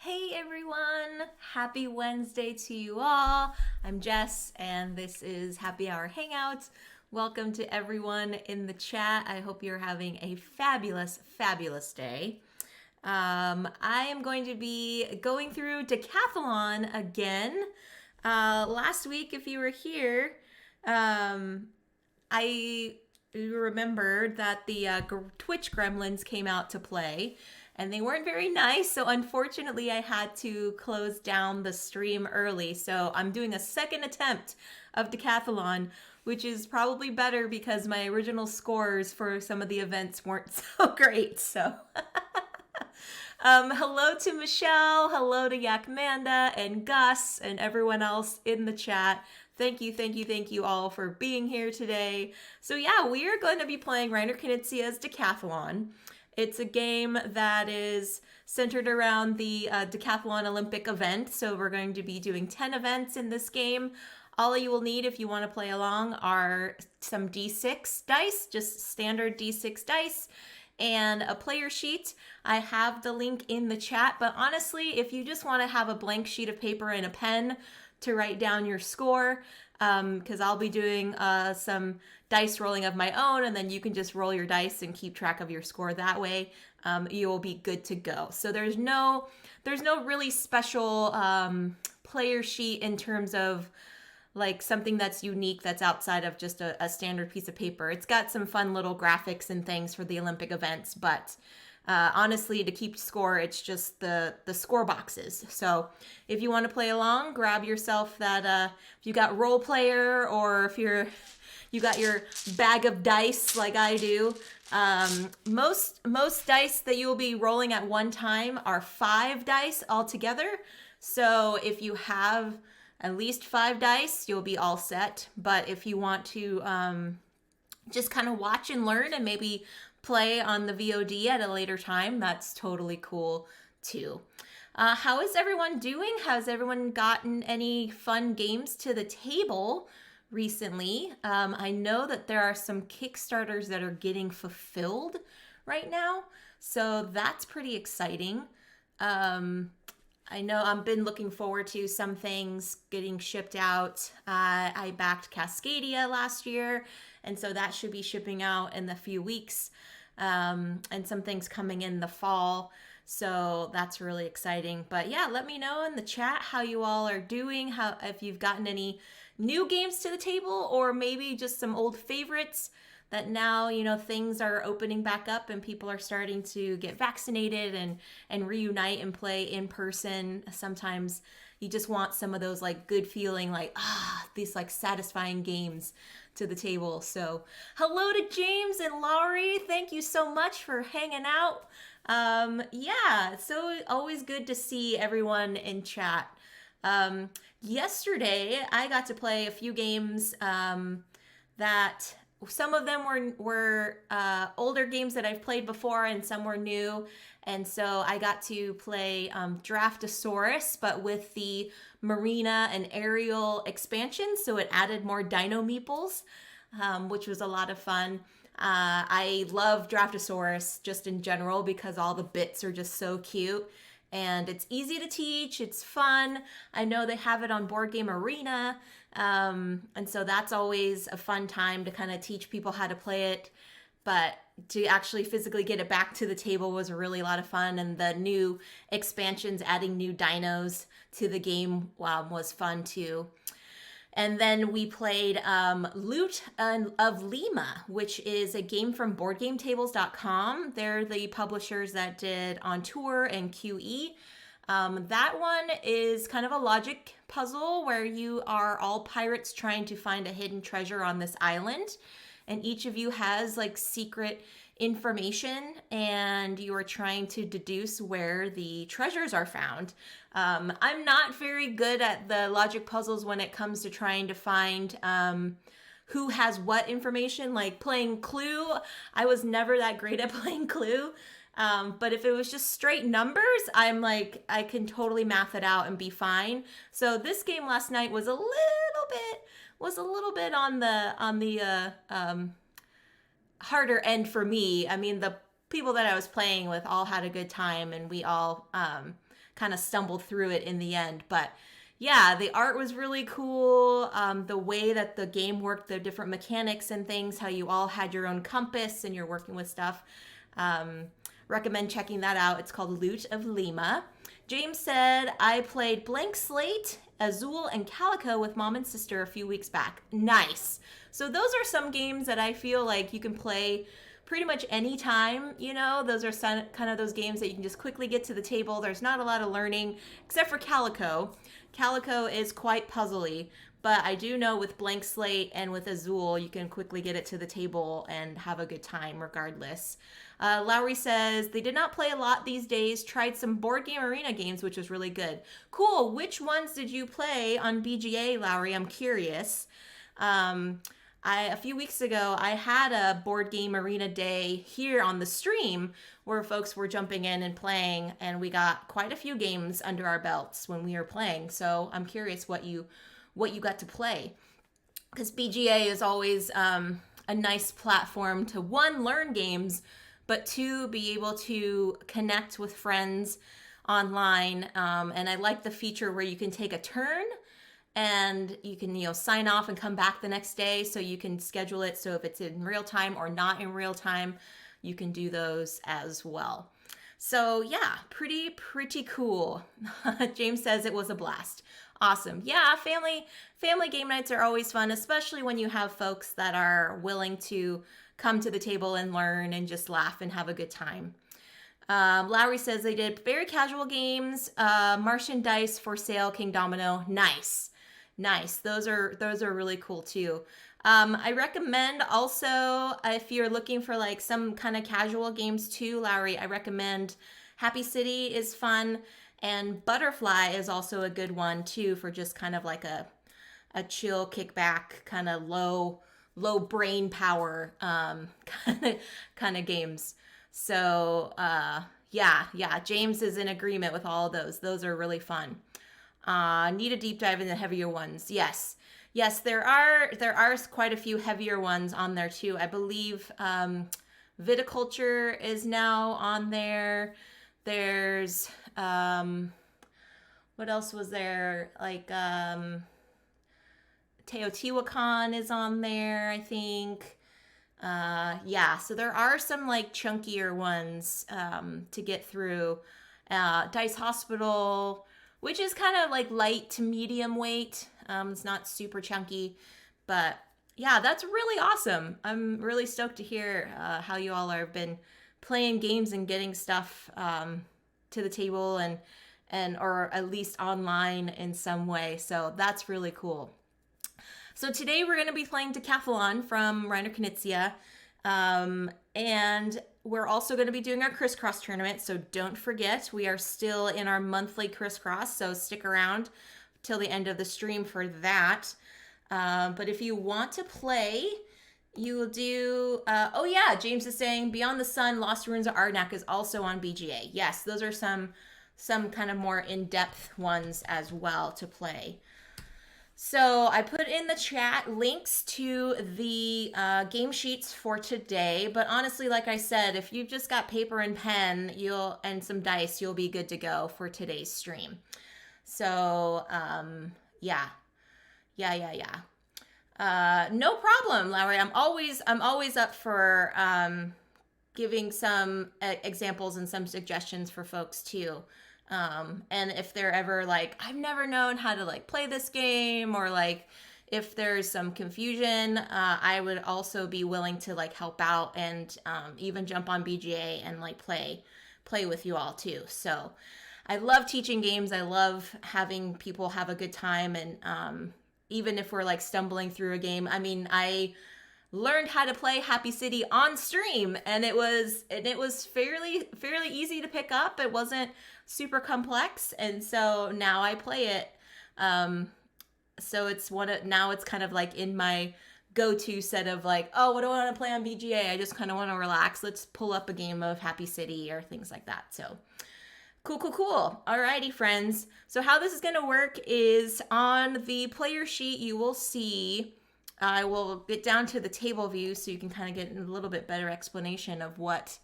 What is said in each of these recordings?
Hey everyone! Happy Wednesday to you all. I'm Jess and this is Happy Hour Hangout. Welcome to everyone in the chat. I hope you're having a fabulous day. I am going to be going through Decathalon again. Last week, if you were here, I remembered that the Twitch gremlins came out to play and they weren't very nice. So unfortunately, I had to close down the stream early. So I'm doing a second attempt of Decathalon, which is probably better because my original scores for some of the events weren't so great. So hello to Michelle, hello to Yakmanda and Gus and everyone else in the chat. Thank you all for being here today. So yeah, we are going to be playing Reiner Knizia's Decathalon. It's a game that is centered around the Decathlon Olympic event. So we're going to be doing 10 events in this game. All you will need if you want to play along are some D6 dice, just standard D6 dice, and a player sheet. I have the link in the chat, but honestly, if you just want to have a blank sheet of paper and a pen to write down your score, because I'll be doing some dice rolling of my own, and then you can just roll your dice and keep track of your score that way. You will be good to go. So there's no really special player sheet in terms of like something that's unique that's outside of just a standard piece of paper. It's got some fun little graphics and things for the Olympic events, but honestly, to keep score, it's just the score boxes. So if you want to play along, grab yourself that, if you got Roll Player or if you got your bag of dice like I do. Most dice that you will be rolling at one time are 5 dice altogether. So if you have at least 5 dice, you'll be all set. But if you want to just kind of watch and learn and maybe play on the VOD at a later time, that's totally cool too. How is everyone doing? Has everyone gotten any fun games to the table recently? I know that there are some Kickstarters that are getting fulfilled right now, so that's pretty exciting. I know I've been looking forward to some things getting shipped out. I backed Cascadia last year, and so that should be shipping out in a few weeks. And some things coming in the fall. So that's really exciting. But yeah, let me know in the chat how you all are doing, if you've gotten any new games to the table or maybe just some old favorites that now, things are opening back up and people are starting to get vaccinated and reunite and play in person. Sometimes you just want some of those like good feeling, like, these like satisfying games to the table. So hello to James and Laurie. Thank you so much for hanging out. Yeah, so always good to see everyone in chat. Yesterday, I got to play a few games that some of them were older games that I've played before and some were new. And so I got to play Draftosaurus, but with the Marina and Aerial expansion. So it added more dino meeples, which was a lot of fun. I love Draftosaurus just in general because all the bits are just so cute. And it's easy to teach. It's fun. I know they have it on Board Game Arena. And so that's always a fun time to kind of teach people how to play it. But to actually physically get it back to the table was really a lot of fun. And the new expansions adding new dinos to the game was fun too. And then we played Loot of Lima, which is a game from BoardGameTables.com. They're the publishers that did On Tour and QE. That one is kind of a logic puzzle where you are all pirates trying to find a hidden treasure on this island. And each of you has like secret information and you are trying to deduce where the treasures are found. I'm not very good at the logic puzzles when it comes to trying to find who has what information, like playing Clue. I was never that great at playing Clue. But if it was just straight numbers, I'm like, I can totally math it out and be fine. So this game last night was a little bit on the harder end for me. I mean, the people that I was playing with all had a good time and we all kind of stumbled through it in the end. But yeah, the art was really cool. The way that the game worked, the different mechanics and things, how you all had your own compass and you're working with stuff. Recommend checking that out. It's called Loot of Lima. James said, I played Blank Slate, Azul, and Calico with mom and sister a few weeks back. Nice. So those are some games that I feel like you can play pretty much any time, you know. Those are some, kind of those games that you can just quickly get to the table. There's not a lot of learning, except for Calico. Calico is quite puzzly, but I do know with Blank Slate and with Azul, you can quickly get it to the table and have a good time regardless. Lowry says, they did not play a lot these days. Tried some board game arena games, which was really good. Cool. Which ones did you play on BGA, Lowry? I'm curious. A few weeks ago, I had a board game arena day here on the stream where folks were jumping in and playing, and we got quite a few games under our belts when we were playing. So I'm curious what you got to play, because BGA is always a nice platform to, one, learn games, but two, be able to connect with friends online. And I like the feature where you can take a turn and you can, you know, sign off and come back the next day, so you can schedule it. So if it's in real time or not in real time, you can do those as well. So yeah, pretty cool. James says it was a blast. Awesome. Yeah, family game nights are always fun, especially when you have folks that are willing to come to the table and learn and just laugh and have a good time. Lowry says they did very casual games. Martian Dice for Sale, King Domino. Nice. Those are really cool too. I recommend also, if you're looking for like some kind of casual games too, Lowry, I recommend Happy City is fun, and Butterfly is also a good one too for just kind of like a chill kickback, kind of low brain power kind of games. So yeah, James is in agreement with all of those. Those are really fun. Need a deep dive in the heavier ones. Yes, there are quite a few heavier ones on there too. I believe Viticulture is now on there. There's what else was there? Like Teotihuacan is on there, I think. Yeah, so there are some like chunkier ones to get through. Dice Hospital, which is kind of like light to medium weight. It's not super chunky, but yeah, that's really awesome. I'm really stoked to hear how you all have been playing games and getting stuff to the table and or at least online in some way. So that's really cool. So today we're going to be playing Decathalon from Reiner Knizia, and we're also going to be doing our Crisscross Tournament, so don't forget, we are still in our monthly Crisscross, so stick around till the end of the stream for that. But if you want to play, you will do... oh yeah, James is saying Beyond the Sun, Lost Ruins of Arnak is also on BGA. Yes, those are some kind of more in-depth ones as well to play. So I put in the chat links to the game sheets for today, but honestly, like I said, if you've just got paper and pen and some dice, you'll be good to go for today's stream. So yeah. No problem, Lowry. I'm always up for giving some examples and some suggestions for folks too. And if they're ever like, I've never known how to like play this game, or like if there's some confusion, I would also be willing to like help out and even jump on BGA and like play with you all too. So I love teaching games. I love having people have a good time. And even if we're like stumbling through a game, I mean, I learned how to play Happy City on stream, and it was fairly easy to pick up. It wasn't super complex, and so now I play it. So now it's kind of like in my go-to set of like, oh, what do I want to play on BGA? I just kind of want to relax. Let's pull up a game of Happy City or things like that. So cool. Alrighty, friends. So how this is going to work is on the player sheet, you will see, I will get down to the table view so you can kind of get a little bit better explanation of what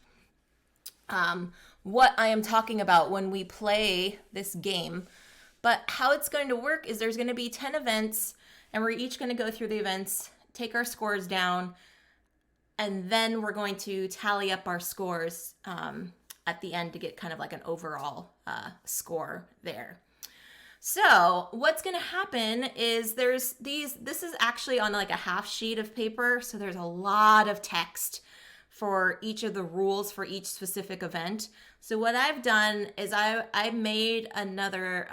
what I am talking about when we play this game. But how it's going to work is there's going to be 10 events, and we're each going to go through the events, take our scores down, and then we're going to tally up our scores at the end to get kind of like an overall score there. So what's going to happen is this is actually on like a half sheet of paper. So there's a lot of text for each of the rules for each specific event. So what I've done is I made another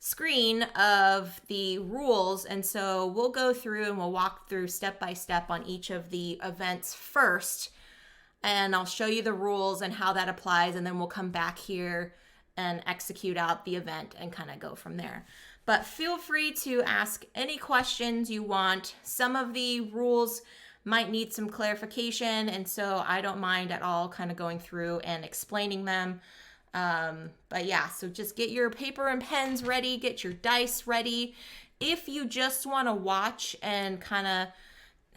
screen of the rules. And so we'll go through and we'll walk through step by step on each of the events first. And I'll show you the rules and how that applies. And then we'll come back here and execute out the event and kind of go from there. But feel free to ask any questions you want. Some of the rules might need some clarification, and so I don't mind at all kind of going through and explaining them. But yeah, so just get your paper and pens ready, get your dice ready. If you just want to watch and kind of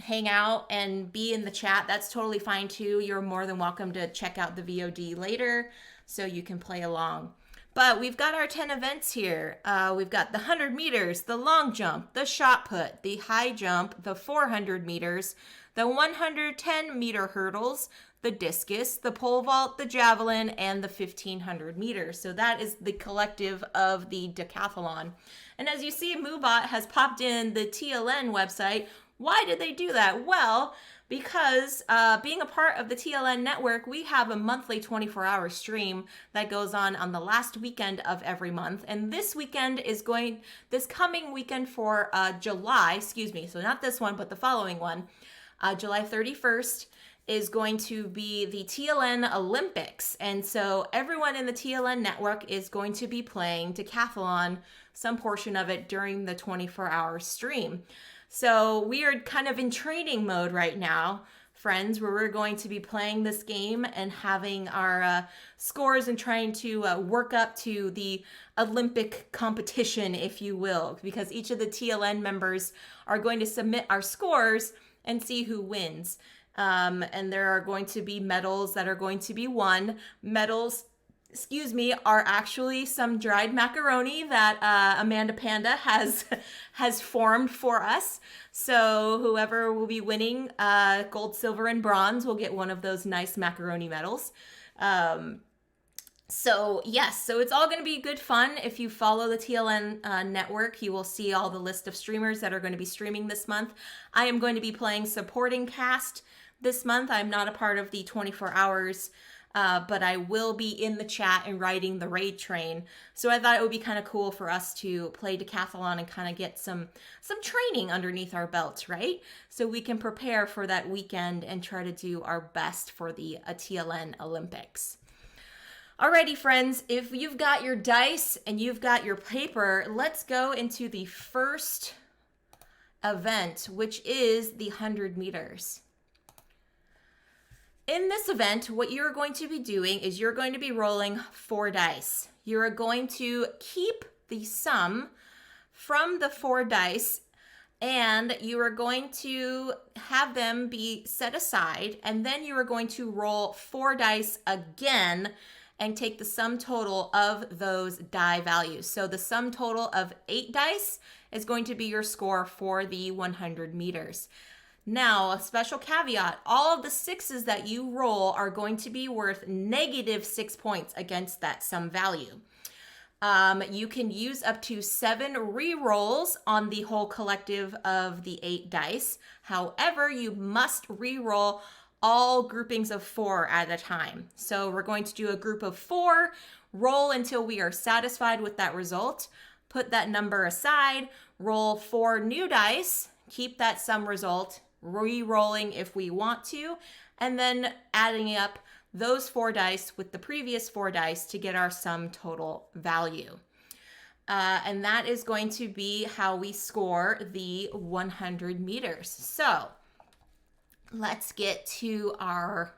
hang out and be in the chat, that's totally fine too. You're more than welcome to check out the VOD later so you can play along. But we've got our 10 events here. We've got the 100 meters, the long jump, the shot put, the high jump, the 400 meters, the 110 meter hurdles, the discus, the pole vault, the javelin, and the 1500 meters. So that is the collective of the decathlon. And as you see, Moobot has popped in the TLN website. Why did they do that? Well, because being a part of the TLN network, we have a monthly 24-hour stream that goes on the last weekend of every month. And this coming weekend for July, so not this one, but the following one, July 31st, is going to be the TLN Olympics. And so everyone in the TLN network is going to be playing Decathalon, some portion of it during the 24-hour stream. So we are kind of in training mode right now, friends, where we're going to be playing this game and having our scores and trying to work up to the Olympic competition, if you will, because each of the TLN members are going to submit our scores and see who wins. And there are going to be medals that are going to be won. Medals are actually some dried macaroni that Amanda Panda has formed for us. So whoever will be winning gold, silver, and bronze will get one of those nice macaroni medals. So it's all going to be good fun. If you follow the TLN network, you will see all the list of streamers that are going to be streaming this month. I am going to be playing supporting cast this month. I'm not a part of the 24 hours. But I will be in the chat and riding the raid train. So I thought it would be kind of cool for us to play Decathalon and kind of get some training underneath our belts, right? So we can prepare for that weekend and try to do our best for the TLN Olympics. Alrighty, friends, if you've got your dice and you've got your paper, let's go into the first event, which is the 100 meters. In this event, what you're going to be doing is you're going to be rolling 4 dice. You're going to keep the sum from the 4 dice, and you are going to have them be set aside, and then you are going to roll 4 dice again and take the sum total of those die values. So the sum total of 8 dice is going to be your score for the 100 meters. Now, a special caveat, all of the 6s that you roll are going to be worth -6 points against that sum value. You can use up to 7 re-rolls on the whole collective of the 8 dice. However, you must re-roll all groupings of 4 at a time. So we're going to do a group of 4, roll until we are satisfied with that result, put that number aside, roll 4 new dice, keep that sum result, re-rolling if we want to, and then adding up those 4 dice with the previous 4 dice to get our sum total value. And that is going to be how we score the 100 meters. So let's get to our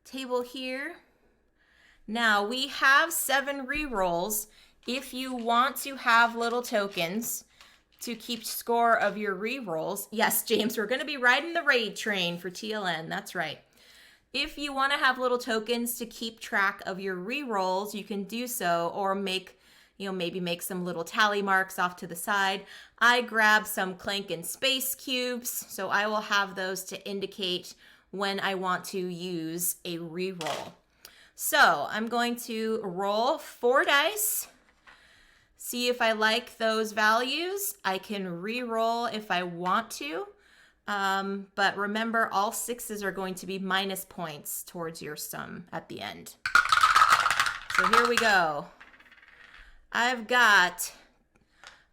table here. Now we have 7 re-rolls. If you want to have little tokens to keep score of your re-rolls. Yes, James, we're going to be riding the raid train for TLN. That's right. If you want to have little tokens to keep track of your re-rolls, you can do so, or make, maybe make some little tally marks off to the side. I grabbed some Clank and Space cubes, so I will have those to indicate when I want to use a re-roll. So I'm going to roll 4 dice, see if I like those values. I can re-roll if I want to. But remember, all 6s are going to be minus points towards your sum at the end. So here we go. I've got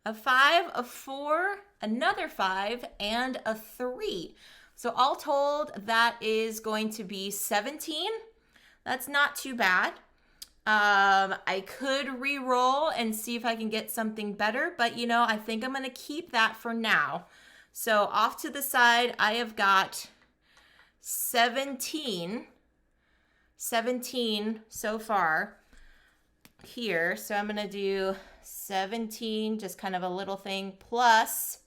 a 5, a 4, another 5, and a 3. So all told, that is going to be 17. That's not too bad. I could re-roll and see if I can get something better, but I think I'm going to keep that for now. So off to the side, I have got 17 so far here. So I'm going to do 17, just kind of a little thing, plus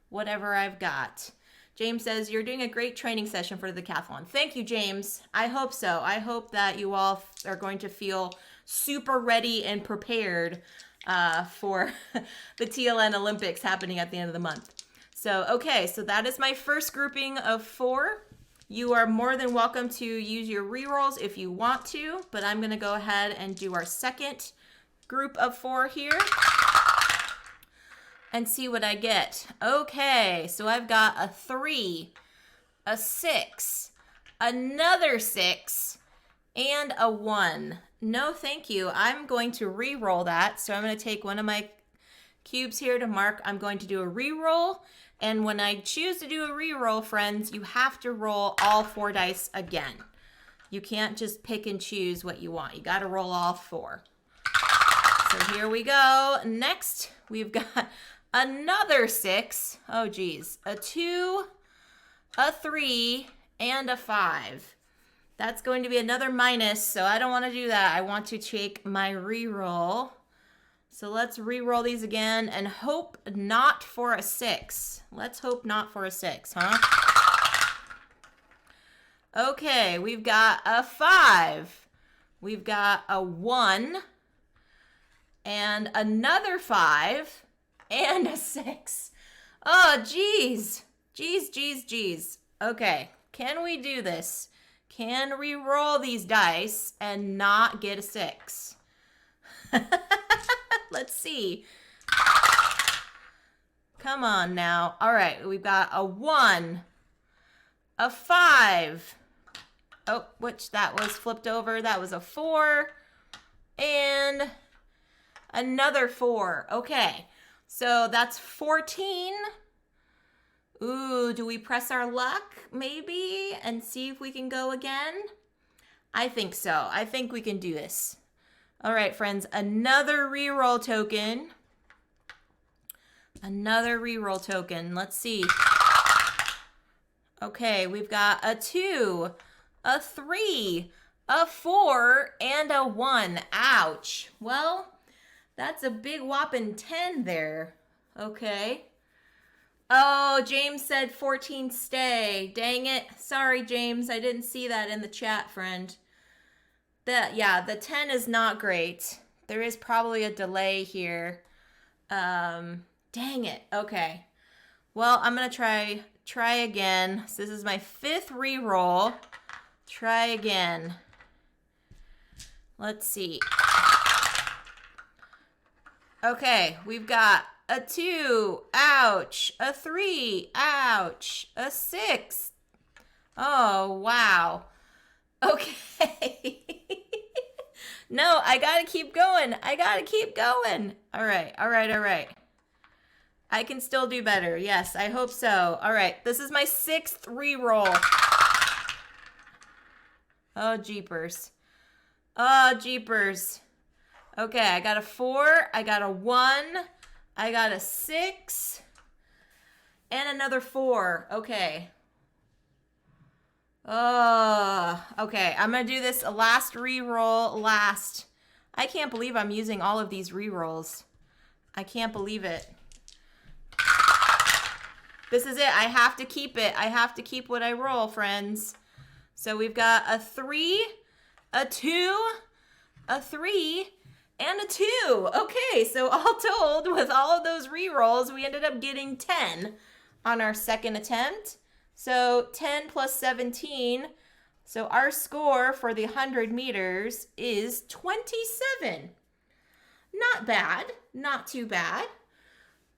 whatever I've got. James says, you're doing a great training session for the Decathalon. Thank you, James. I hope so. I hope that you all are going to feel super ready and prepared for the TLN Olympics happening at the end of the month. So, okay, so that is my first grouping of 4. You are more than welcome to use your rerolls if you want to, but I'm going to go ahead and do our second group of 4 here and see what I get. Okay, so I've got a 3, a 6, another 6, and a 1. No, thank you. I'm going to re-roll that. So I'm going to take one of my cubes here to mark. I'm going to do a re-roll. And when I choose to do a re-roll, friends, you have to roll all 4 dice again. You can't just pick and choose what you want. You got to roll all 4. So here we go. Next, we've got another 6. Oh, geez. A 2, a 3, and a 5. That's going to be another minus, so I don't want to do that. I want to take my re-roll. So let's re-roll these again and hope not for a 6. Let's hope not for a 6, huh? Okay, we've got a 5. We've got a 1. And another 5. And a 6. Oh, geez. Geez. Okay, can we do this? Can we roll these dice and not get a 6? Let's see. Come on now. All right, we've got a 1, a 5. Oh, which that was flipped over. That was a 4. And another 4. Okay, so that's 14. Ooh, do we press our luck maybe and see if we can go again? I think so. I think we can do this. All right, friends, another reroll token. Another reroll token. Let's see. Okay, we've got a 2, a 3, a 4, and a 1. Ouch. Well, that's a big whopping 10 there. Okay. Oh, James said 14 stay. Dang it. Sorry, James. I didn't see that in the chat, friend. The 10 is not great. There is probably a delay here. Dang it. Okay. Well, I'm going to try again. So this is my 5th re-roll. Try again. Let's see. Okay, we've got a 2. Ouch. A 3. Ouch. A 6. Oh, wow. Okay. No, I gotta keep going. All right. I can still do better. Yes, I hope so. All right, this is my 6th re-roll. Oh, jeepers. Okay, I got a 4, I got a 1, I got a 6, and another 4. Okay. Okay, I'm gonna do this last re-roll last. I can't believe I'm using all of these re-rolls. I can't believe it. This is it. I have to keep it. I have to keep what I roll, friends. So we've got a 3, a 2, a 3, and a 2. Okay, so all told, with all of those re-rolls, we ended up getting 10 on our second attempt. So 10 plus 17. So our score for the 100 meters is 27. Not bad. Not too bad.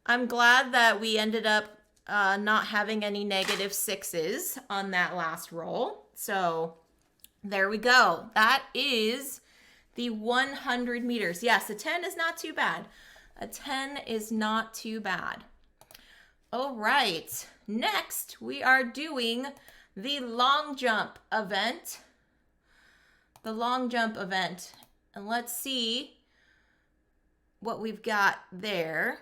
I'm glad that we ended up not having any negative 6s on that last roll. So there we go. That is the 100 meters. Yes, a 10 is not too bad. A 10 is not too bad. All right. Next, we are doing the long jump event. The long jump event. And let's see what we've got there.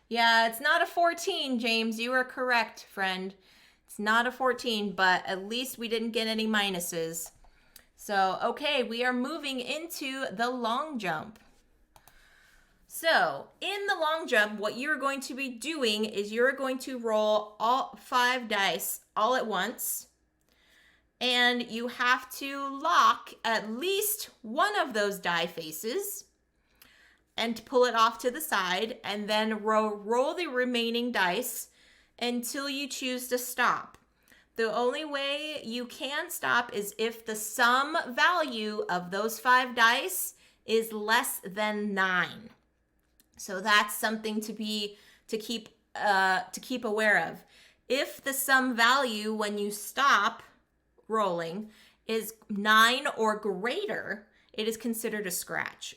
Yeah, it's not a 14, James. You are correct, friend. It's not a 14, but at least we didn't get any minuses. So, okay, we are moving into the long jump. So, in the long jump, what you're going to be doing is you're going to roll all 5 dice all at once. And you have to lock at least one of those die faces and pull it off to the side, and then roll the remaining dice until you choose to stop. The only way you can stop is if the sum value of those 5 dice is less than 9. So that's something to keep aware of. If the sum value when you stop rolling is 9 or greater, it is considered a scratch.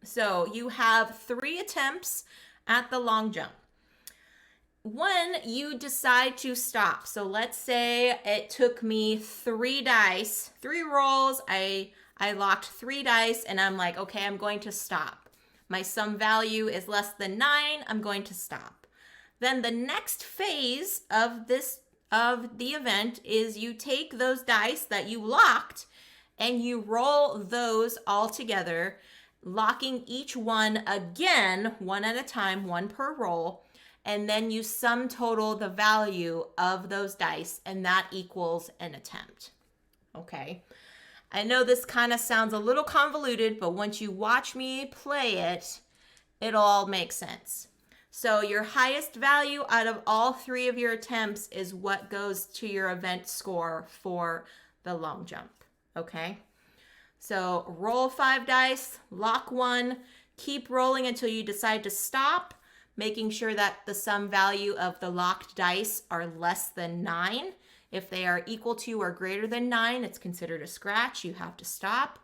So you have 3 attempts at the long jump. When you decide to stop, so let's say it took me 3 rolls, I locked 3 dice, and I'm like, okay, I'm going to stop. My sum value is less than 9, I'm going to stop. Then the next phase of the event is you take those dice that you locked and you roll those all together, locking each one again, one at a time, one per roll, and then you sum total the value of those dice, and that equals an attempt. Okay. I know this kind of sounds a little convoluted, but once you watch me play it, it'll all make sense. So your highest value out of all 3 of your attempts is what goes to your event score for the long jump. Okay. So roll 5 dice, lock 1, keep rolling until you decide to stop, making sure that the sum value of the locked dice are less than 9. If they are equal to or greater than 9, it's considered a scratch. You have to stop.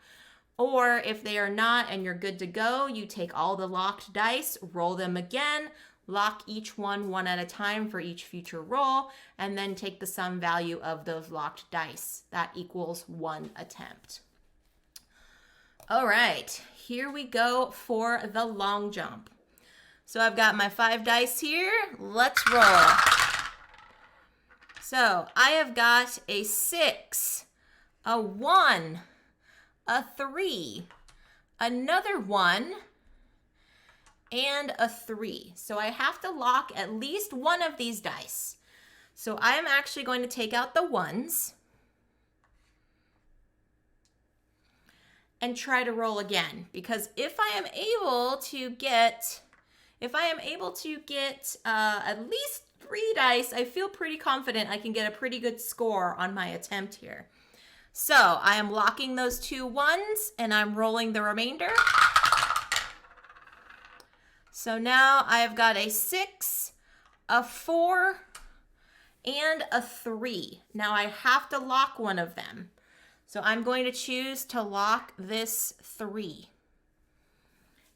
Or if they are not and you're good to go, you take all the locked dice, roll them again, lock each one at a time for each future roll, and then take the sum value of those locked dice. That equals 1 attempt. All right, here we go for the long jump. So I've got my 5 dice here. Let's roll. So I have got a 6, a 1, a 3, another 1, and a 3. So I have to lock at least one of these dice. So I'm actually going to take out the 1s and try to roll again, because if I am able to get at least 3 dice, I feel pretty confident I can get a pretty good score on my attempt here. So I am locking those 2 1s and I'm rolling the remainder. So now I have got a 6, a 4, and a 3. Now I have to lock one of them. So I'm going to choose to lock this 3.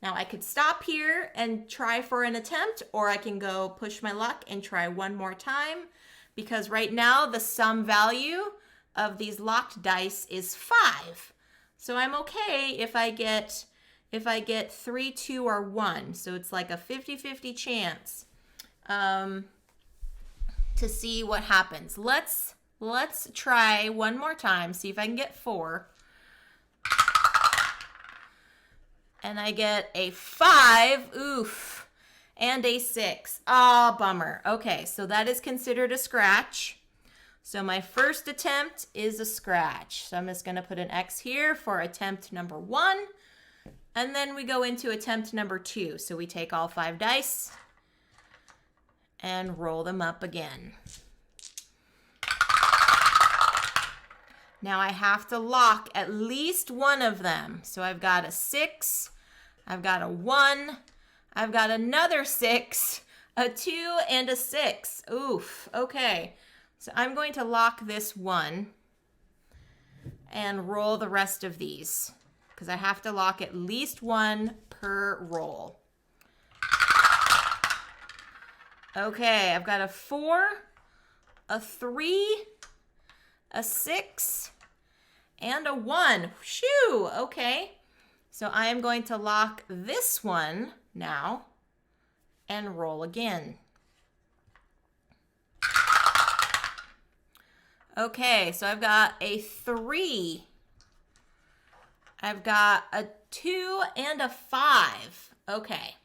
Now I could stop here and try for an attempt, or I can go push my luck and try one more time, because right now the sum value of these locked dice is 5. So I'm okay if I get 3, 2, or 1. So it's like a 50-50 chance to see what happens. Let's try one more time, see if I can get 4. And I get a 5, oof, and a 6. Ah, bummer. Okay, so that is considered a scratch. So my first attempt is a scratch. So I'm just going to put an X here for attempt number 1. And then we go into attempt number 2. So we take all 5 dice and roll them up again. Now I have to lock at least one of them. So I've got a 6, I've got a 1, I've got another 6, a 2, and a 6. Oof, okay. So I'm going to lock this one and roll the rest of these because I have to lock at least one per roll. Okay, I've got a 4, a 3, a 6, and a 1. Shoo! Okay. So I am going to lock this one now and roll again. Okay, so I've got a 3. I've got a 2 and a 5. Okay.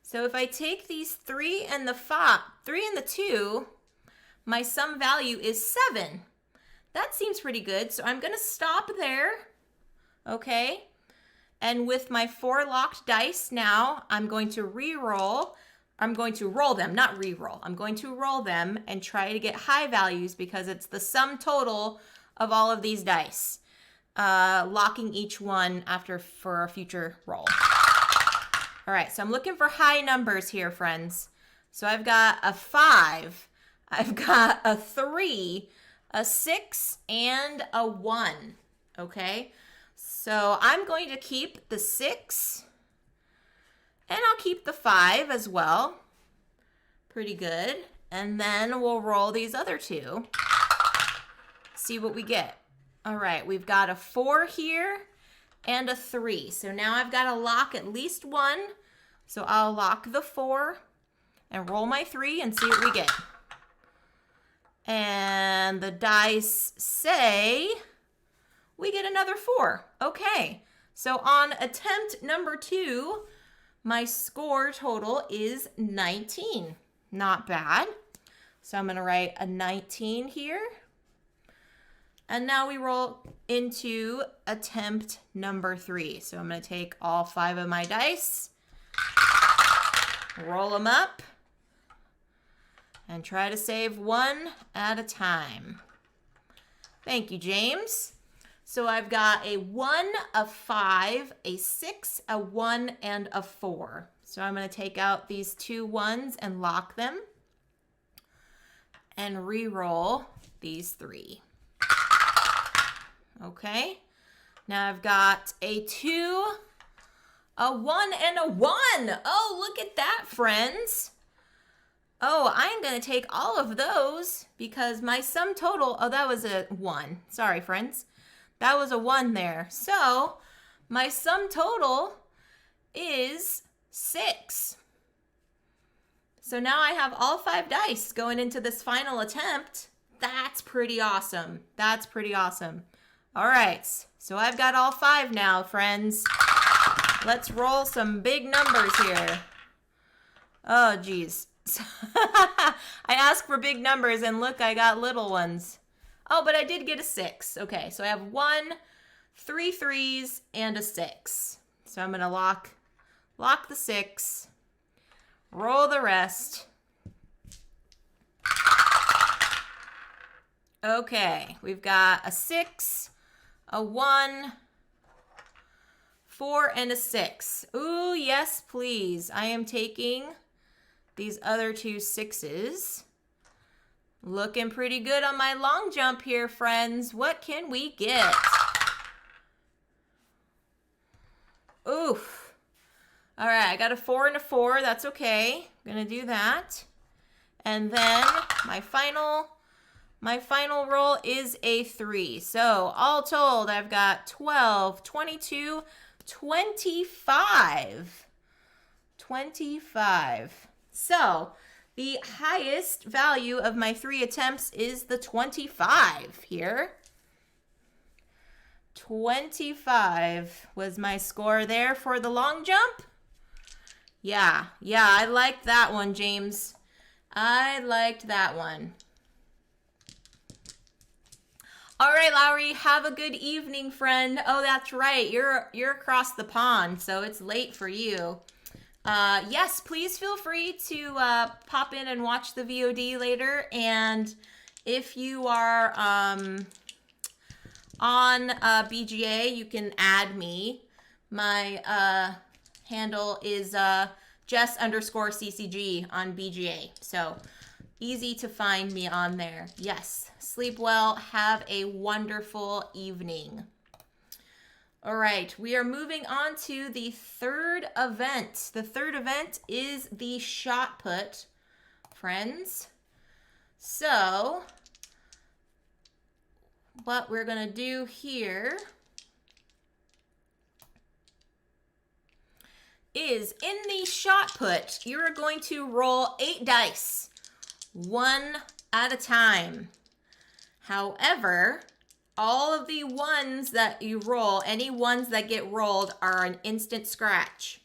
So if I take these 3 and the 2, my sum value is 7. That seems pretty good. So I'm going to stop there. Okay. And with my 4 locked dice now, I'm going to re-roll. I'm going to roll them, not re-roll. I'm going to roll them and try to get high values because it's the sum total of all of these dice. Locking each one for a future roll. All right, so I'm looking for high numbers here, friends. So I've got a 5, I've got a 3, a 6, and a 1, okay? So I'm going to keep the 6, and I'll keep the 5 as well. Pretty good. And then we'll roll these other 2. See what we get. All right, we've got a 4 here and a 3. So now I've got to lock at least one. So I'll lock the 4 and roll my 3 and see what we get. And the dice say we get another 4. Okay, so on attempt number 2, my score total is 19. Not bad. So I'm going to write a 19 here. And now we roll into attempt number 3. So I'm going to take all 5 of my dice, roll them up, and try to save one at a time. Thank you, James. So I've got a 1, a 5, a 6, a 1, and a 4. So I'm going to take out these 2 1s and lock them and re-roll these 3. Okay. Now I've got a 2, a 1, and a 1. Oh, look at that, friends. Oh, I'm going to take all of those because my sum total, oh, that was a 1. Sorry, friends. That was a 1 there. So my sum total is 6. So now I have all 5 dice going into this final attempt. That's pretty awesome. That's pretty awesome. All right. So I've got all 5 now, friends. Let's roll some big numbers here. Oh, geez. I asked for big numbers and look, I got little ones. Oh, but I did get a 6. Okay, so I have 1, 3 3s, and a 6. So I'm going to lock the 6, roll the rest. Okay, we've got a 6, a 1, 4, and a 6. Ooh, yes, please. I am taking these other 2 6s. Looking pretty good on my long jump here, friends. What can we get? Oof. All right, I got a 4 and a 4. That's okay. I'm going to do that. And then my final roll is a 3. So all told, I've got 12, 22, 25. 25. So the highest value of my 3 attempts is the 25 here. 25 was my score there for the long jump. Yeah, I liked that one, James. I liked that one. All right, Lowry, have a good evening, friend. Oh, that's right. You're across the pond, so it's late for you. Yes, please feel free to pop in and watch the VOD later. And if you are on BGA, you can add me. My handle is Jess_CCG on BGA. So easy to find me on there. Yes, sleep well. Have a wonderful evening. All right, we are moving on to the third event. The third event is the shot put, friends. So what we're going to do here is in the shot put, you're going to roll 8 dice, one at a time. However, all of the ones that you roll, any ones that get rolled, are an instant scratch.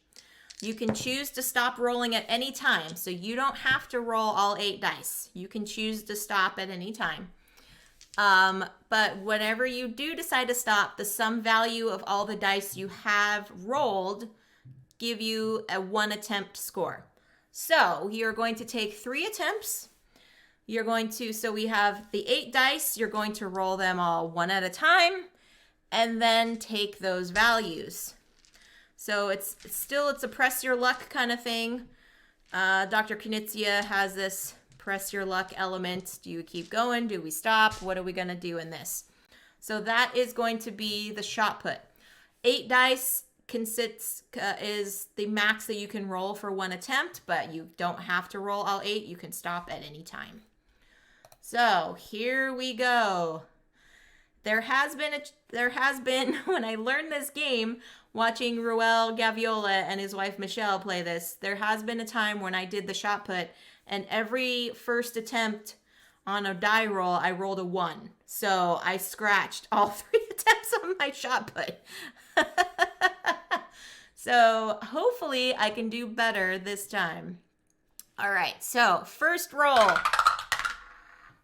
You can choose to stop rolling at any time, so you don't have to roll all 8 dice. You can choose to stop at any time. But whenever you do decide to stop, the sum value of all the dice you have rolled give you a 1 attempt score. So you're going to take 3 attempts. You're going to, so we have the 8 dice, you're going to roll them all 1 at a time and then take those values. So it's a press your luck kind of thing. Dr. Knizia has this press your luck element. Do you keep going? Do we stop? What are we going to do in this? So that is going to be the shot put. 8 dice is the max that you can roll for 1 attempt, but you don't have to roll all 8. You can stop at any time. So here we go. There has been when I learned this game, watching Ruel Gaviola and his wife Michelle play this, there has been a time when I did the shot put, and every first attempt on a die roll, I rolled a 1. So I scratched all 3 attempts on my shot put. So hopefully I can do better this time. All right, so first roll.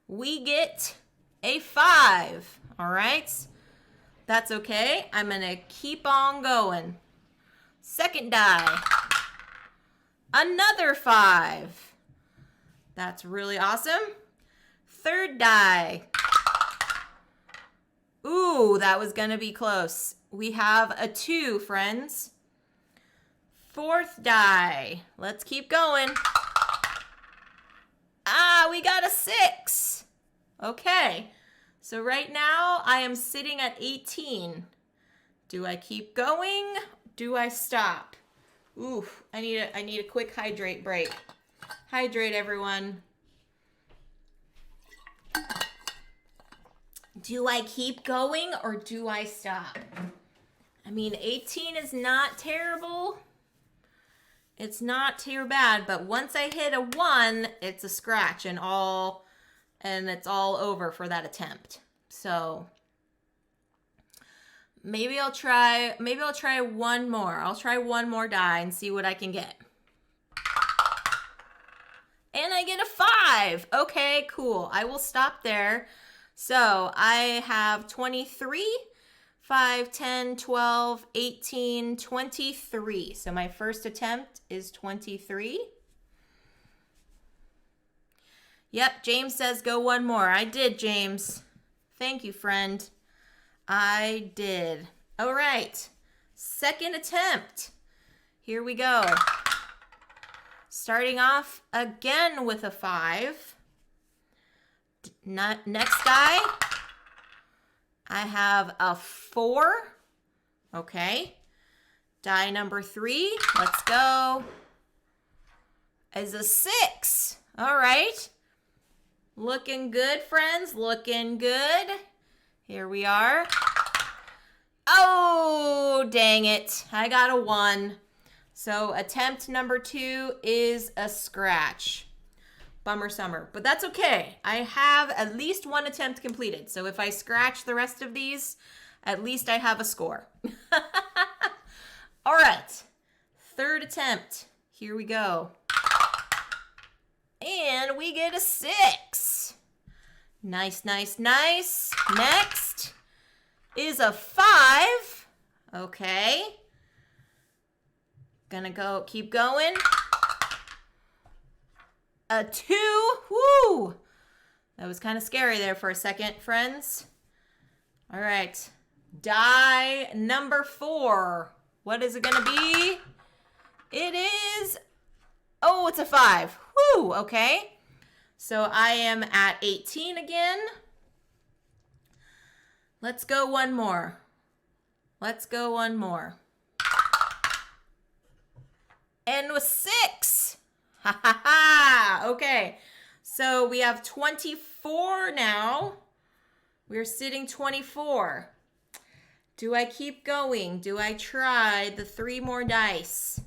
We get a 5, all right? That's okay. I'm going to keep on going. Second die. Another 5. That's really awesome. Third die. Ooh, that was going to be close. We have a 2, friends. Fourth die. Let's keep going. Ah, we got a 6. Okay, so right now I am sitting at 18. Do I keep going? Do I stop? Ooh, I need a quick hydrate break. Hydrate, everyone. Do I keep going or do I stop? I mean, 18 is not terrible. It's not too bad, but once I hit a 1, it's a scratch and it's all over for that attempt. So maybe I'll try one more. I'll try one more die and see what I can get. And I get a 5. Okay, cool. I will stop there. So I have 23, 5, 10, 12, 18, 23. So my first attempt is 23. Yep, James says go one more. I did, James. Thank you, friend. I did. All right. Second attempt. Here we go. Starting off again with a 5. Next die. I have a 4. Okay. Die number 3. Let's go. Is a 6. All right. Looking good, friends. Looking good. Here we are. Oh, dang it. I got a 1. So attempt number 2 is a scratch. Bummer summer, but that's okay. I have at least 1 attempt completed. So if I scratch the rest of these, at least I have a score. All right, third attempt. Here we go. And we get a 6. Nice, nice, nice. Next is a 5. Okay. Gonna keep going. A 2. Woo! That was kind of scary there for a second, friends. All right. Die number 4. What is it gonna be? It is, oh, it's a 5. Woo! Okay. So I am at 18 again. Let's go one more. Let's go one more. And with 6. Ha ha ha. Okay. So we have 24 now. We're sitting 24. Do I keep going? Do I try the 3 more dice?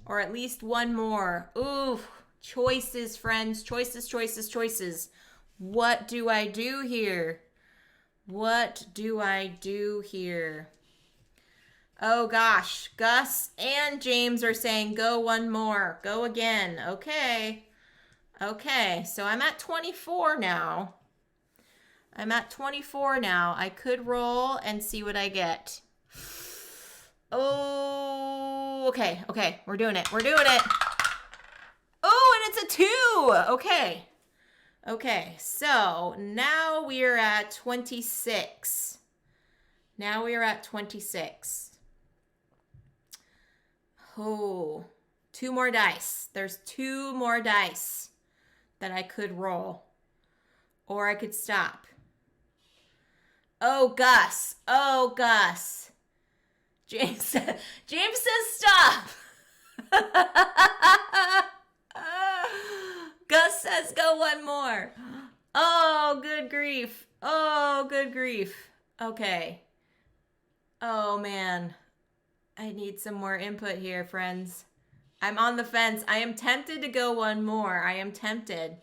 Or at least one more? Ooh, choices, friends. Choices, choices, choices. What do I do here? What do I do here? Oh gosh, Gus and James are saying go one more. Go again. Okay. Okay, so I'm at 24 now. I'm at 24 now. I could roll and see what I get. Oh, okay, okay. We're doing it. We're doing it. Oh, and it's a 2. Okay. Okay, so now we are at 26. Now we are at 26. Oh, 2 more dice. There's 2 more dice that I could roll. Or I could stop. Oh, Gus. Oh, Gus. James says stop. Gus says go one more. Oh, good grief. Oh, good grief. Okay. Oh, man. I need some more input here, friends. I'm on the fence. I am tempted to go one more. I am tempted.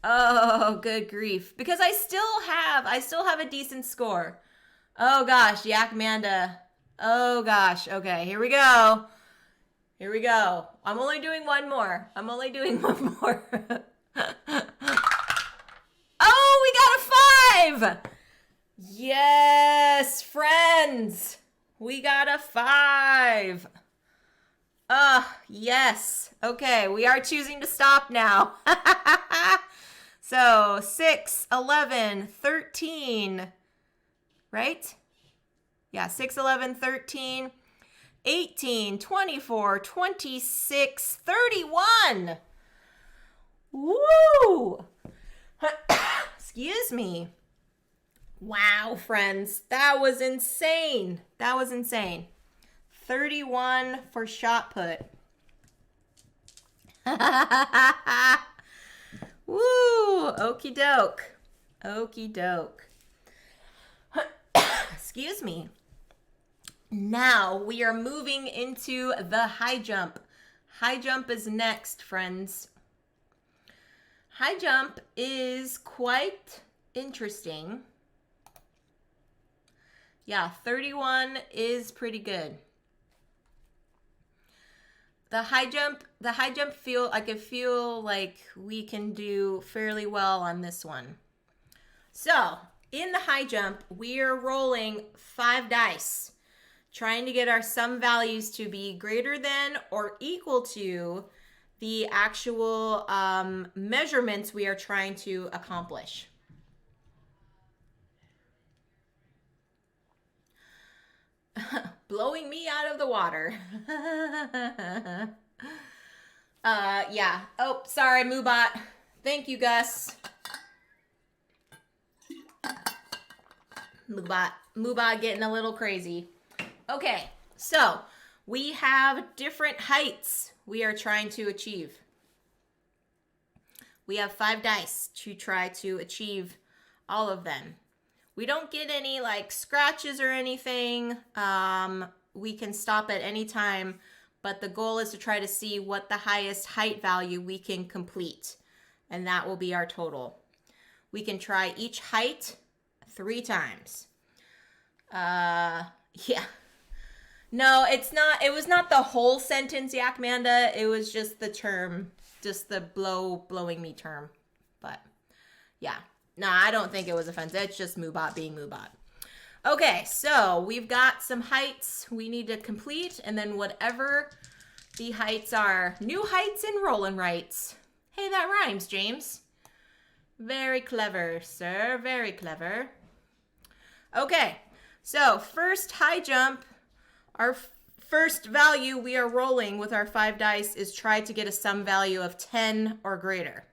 Oh, good grief. Because I still have a decent score. Oh gosh, Yak Manda. Oh gosh. Okay, here we go. Here we go. I'm only doing one more. I'm only doing one more. Oh, we got a 5. Yes, friends. We got a 5. Yes. Okay, we are choosing to stop now. So 6, 11, 13, right? Yeah, 6, 11, 13, 18, 24, 26, 31. Woo! Excuse me. Wow, friends, that was insane. That was insane. 31 for shot put. Woo! Okie doke. Okie doke. Excuse me. Now we are moving into the high jump. High jump is next, friends. High jump is quite interesting. Yeah, 31 is pretty good. The high jump I could feel like we can do fairly well on this one. So, in the high jump, we are rolling 5 dice, trying to get our sum values to be greater than or equal to the actual measurements we are trying to accomplish. Blowing me out of the water. Yeah. Oh, sorry, Moobot. Thank you, Gus. Moobot getting a little crazy. Okay, so we have different heights we are trying to achieve. We have 5 dice to try to achieve all of them. We don't get any like scratches or anything. We can stop at any time, but the goal is to try to see what the highest height value we can complete, and that will be our total. We can try each height 3 times. Yeah. No, it's not. It was not the whole sentence, Yak Manda. It was just the term just the blowing me term. But yeah, nah, I don't think it was offensive. It's just Moobot being Moobot. Okay, so we've got some heights we need to complete, and then whatever the heights are. New heights and rolling rights. Hey, that rhymes, James. Very clever, sir. Very clever. Okay, so first high jump. Our first value we are rolling with our 5 dice is try to get a sum value of 10 or greater.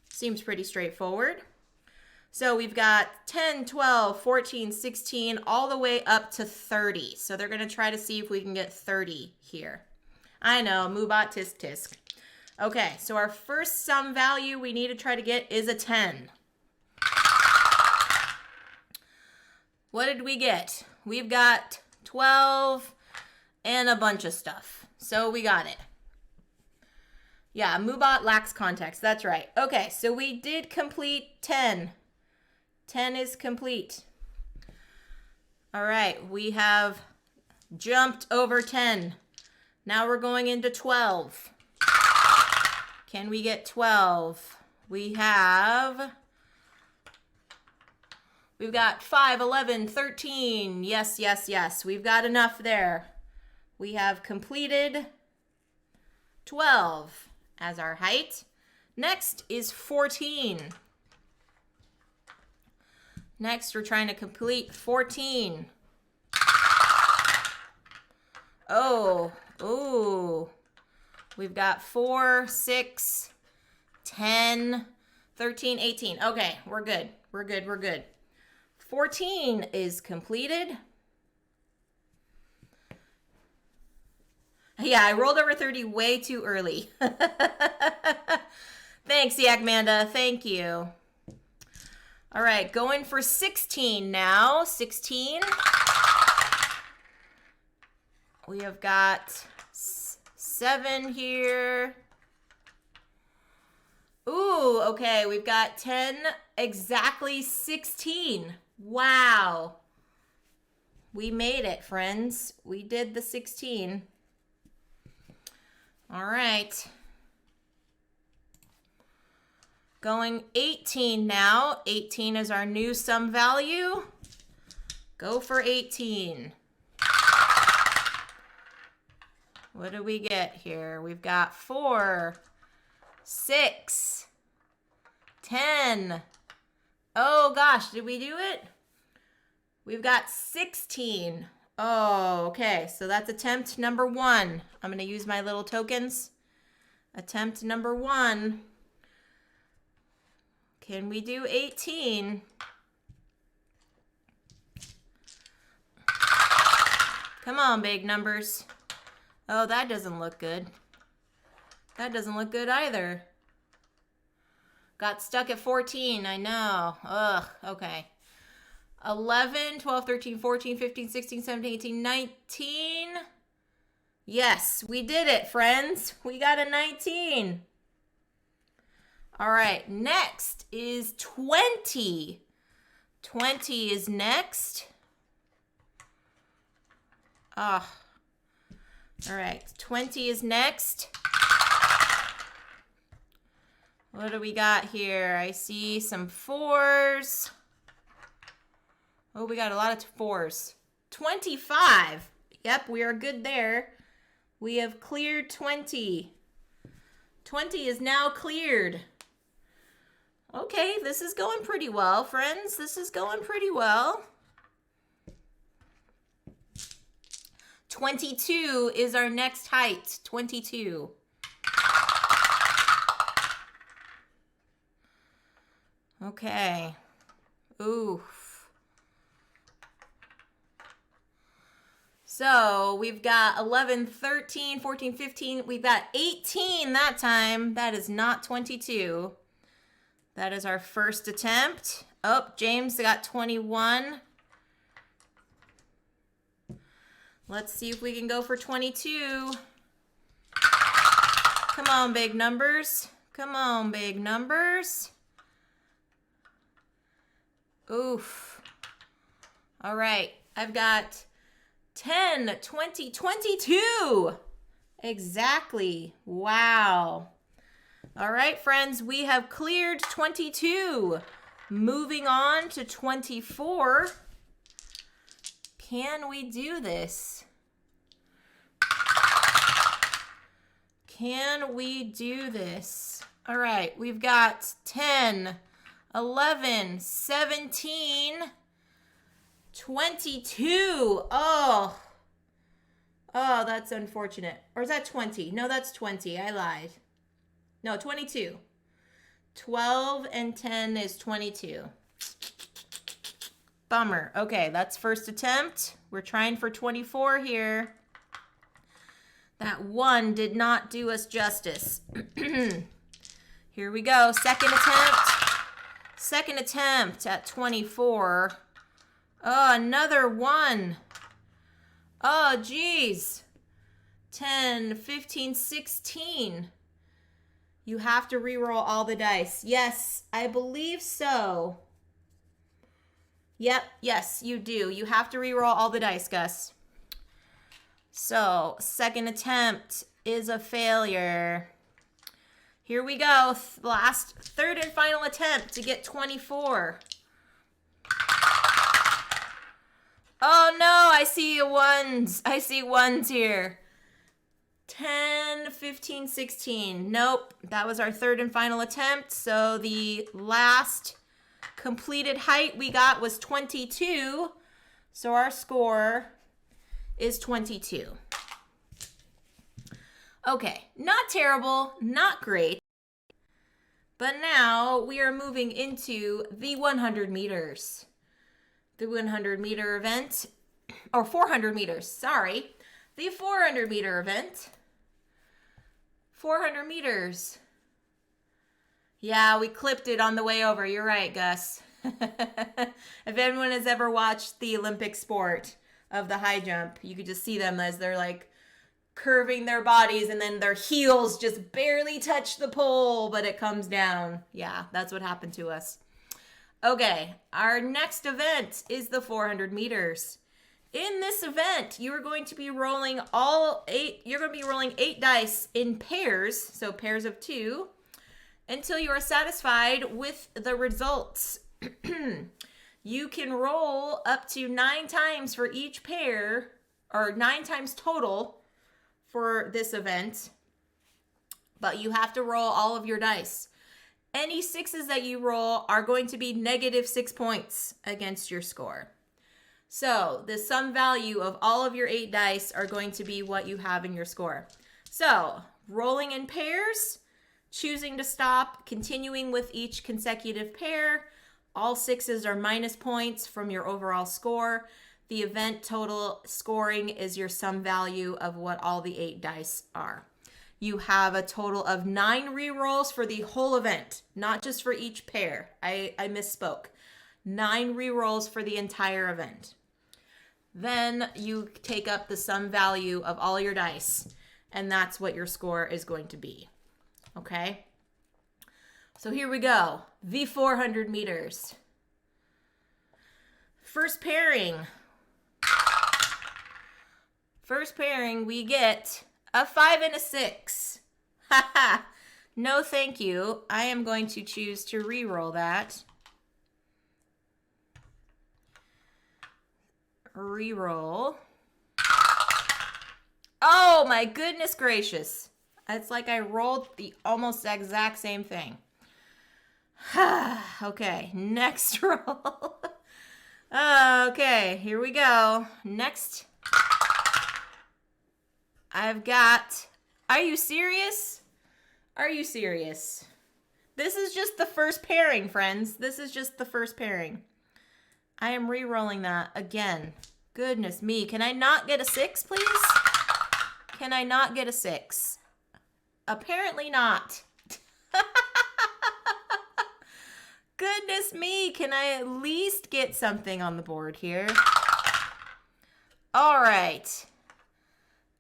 Seems pretty straightforward. So we've got 10, 12, 14, 16, all the way up to 30. So they're going to try to see if we can get 30 here. I know, Moobot tisk tisk. Okay, so our first sum value we need to try to get is a 10. What did we get? We've got 12 and a bunch of stuff. So we got it. Yeah, Moobot lacks context. That's right. Okay, so we did complete 10. 10 is complete. All right, we have jumped over 10. Now we're going into 12. Can we get 12? We've got 5, 11, 13. Yes, yes, yes. We've got enough there. We have completed 12 as our height. Next is 14. Next, we're trying to complete 14. Oh, ooh. We've got 4, 6, 10, 13, 18. Okay, we're good. We're good. We're good. 14 is completed. Yeah, I rolled over 30 way too early. Thanks, Yakmanda. Thank you. All right, going for 16 now. 16. We have got 7 here. Ooh, okay, we've got 10, exactly 16. Wow. We made it, friends. We did the 16. All right. Going 18 now. 18 is our new sum value. Go for 18. What do we get here? We've got 4, 6, 10. Oh gosh, did we do it? We've got 16. Oh, okay. So that's attempt number 1. I'm going to use my little tokens. Attempt number 1. Can we do 18? Come on, big numbers. Oh, that doesn't look good. That doesn't look good either. Got stuck at 14, I know. Ugh, okay. 11, 12, 13, 14, 15, 16, 17, 18, 19. Yes, we did it, friends. We got a 19. All right, next is 20. 20 is next. Ah. All right, 20 is next. What do we got here? I see some 4s. Oh, we got a lot of 4s. 25. Yep, we are good there. We have cleared 20. 20 is now cleared. Okay, this is going pretty well, friends. This is going pretty well. 22 is our next height. 22. Okay. Oof. So we've got 11, 13, 14, 15. We've got 18 that time. That is not 22. That is our first attempt. Oh, James got 21. Let's see if we can go for 22. Come on, big numbers. Come on, big numbers. Oof. All right. I've got 10, 20, 22. Exactly. Wow. All right, friends, we have cleared 22. Moving on to 24. Can we do this? Can we do this? All right, we've got 10, 11, 17, 22. Oh, that's unfortunate. Or is that 20? No, that's 20. I lied. No, 22. 12 and 10 is 22. Bummer. Okay, that's first attempt. We're trying for 24 here. That one did not do us justice. Here we go. Second attempt. Second attempt at 24. Oh, another one. Oh, geez. 10, 15, 16. You have to re-roll all the dice. Yes, I believe so. Yep, yes, you do. You have to re-roll all the dice, Gus. So, second attempt is a failure. Here we go. Third and final attempt to get 24. Oh no, I see ones. I see ones here. 10, 15, 16. Nope, that was our third and final attempt. So the last completed height we got was 22. So our score is 22. Okay, not terrible, not great. But now we are moving into the 100 meters. The 100 meter event, or 400 meters, sorry. The 400 meter event. 400 meters. Yeah, we clipped it on the way over. You're right, Gus. If anyone has ever watched the Olympic sport of the high jump, you could just see them as they're like curving their bodies and then their heels just barely touch the pole, but it comes down. Yeah, that's what happened to us. Okay, our next event is the 400 meters. In this event, you are going to be rolling eight dice in pairs, so pairs of 2, until you are satisfied with the results. You can roll up to 9 times for each pair, or 9 times total for this event, but you have to roll all of your dice. Any 6s that you roll are going to be -6 points against your score. So the sum value of all of your 8 dice are going to be what you have in your score. So rolling in pairs, choosing to stop, continuing with each consecutive pair. All 6s are minus points from your overall score. The event total scoring is your sum value of what all the 8 dice are. You have a total of 9 rerolls for the whole event, not just for each pair. I misspoke. 9 rerolls for the entire event. Then you take up the sum value of all your dice, and that's what your score is going to be. Okay? So here we go. The 400 meters. First pairing. First pairing, we get a 5 and a 6. Haha. No, thank you. I am going to choose to re-roll that. Re-roll. Oh my goodness gracious. It's like I rolled the almost exact same thing. Okay, next roll. Okay, here we go. Next. I've got, are you serious? Are you serious? This is just the first pairing, friends. This is just the first pairing. I am re-rolling that again. Goodness me. Can I not get a 6, please? Can I not get a 6? Apparently not. Goodness me. Can I at least get something on the board here? All right.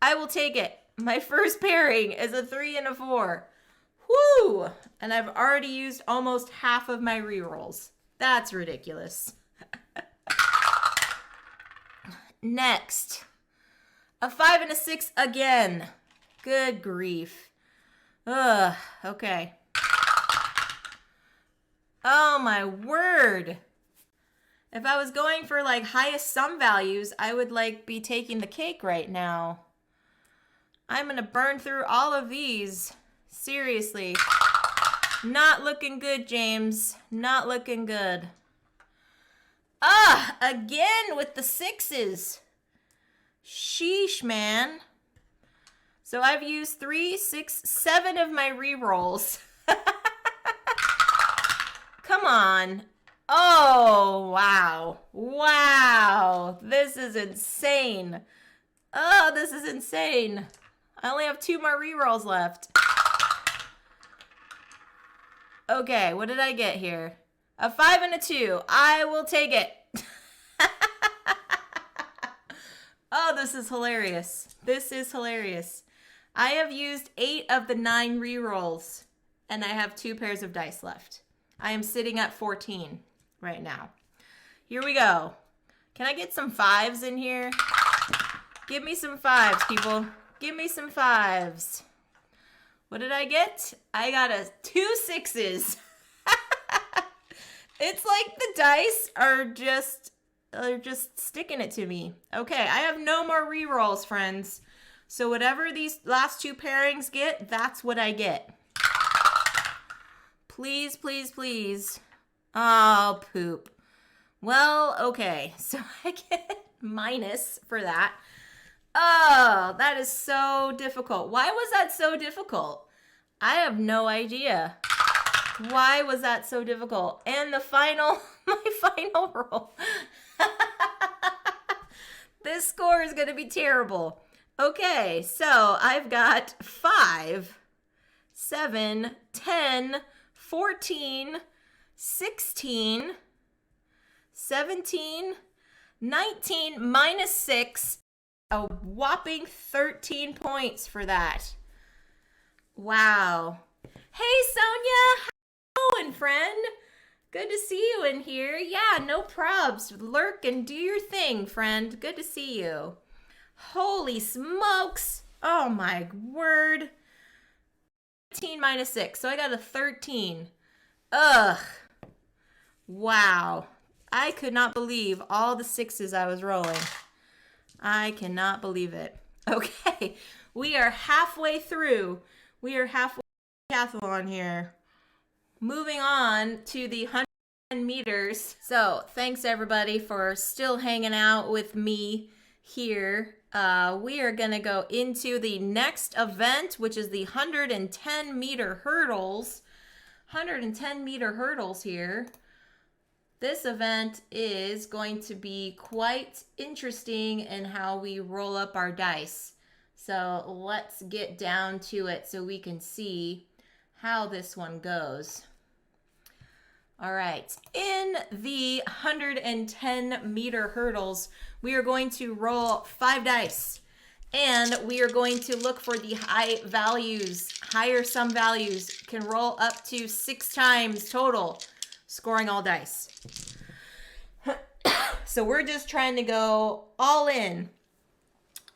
I will take it. My first pairing is a 3 and a 4. Woo! And I've already used almost half of my rerolls. That's ridiculous. Next, a 5 and a 6 again. Good grief. Ugh, okay. Oh my word. If I was going for like highest sum values, I would like be taking the cake right now. I'm gonna burn through all of these. Seriously. Not looking good, James. Not looking good. Ah, again with the sixes. Sheesh, man. So I've used 3, 6, 7 of my rerolls. Come on. Oh, wow. Wow. This is insane. Oh, this is insane. I only have 2 more rerolls left. Okay, what did I get here? A 5 and a 2. I will take it. Oh, this is hilarious. This is hilarious. I have used 8 of the 9 rerolls, and I have 2 pairs of dice left. I am sitting at 14 right now. Here we go. Can I get some 5s in here? Give me some 5s, people. Give me some 5s. What did I get? I got 2 6s. It's like the dice are just sticking it to me. Okay, I have no more rerolls, friends. So whatever these last 2 pairings get, that's what I get. Please, please, please. Oh, poop. Well, okay. So I get minus for that. Oh, that is so difficult. Why was that so difficult? I have no idea. Why was that so difficult? And the final, my final roll. This score is going to be terrible. Okay, so I've got 5, 7, 10, 14, 16, 17, 19, minus 6, a whopping 13 points for that. Wow. Hey, Sonia, how you doing, friend? Good to see you in here. Yeah, no probs. Lurk and do your thing, friend. Good to see you. Holy smokes. Oh, my word. 13 minus 6, so I got a 13. Ugh. Wow. I could not believe all the 6s I was rolling. I cannot believe it. Okay, we are halfway through. We are halfway through Decathalon here. Moving on to the 110 meters. So thanks everybody for still hanging out with me here. We are gonna go into the next event, which is the 110 meter hurdles. 110 meter hurdles here. This event is going to be quite interesting in how we roll up our dice. So let's get down to it so we can see how this one goes. All right, in the 110 meter hurdles, we are going to roll 5 dice. And we are going to look for the high values. Higher sum values can roll up to 6 times total, scoring all dice. So we're just trying to go all in.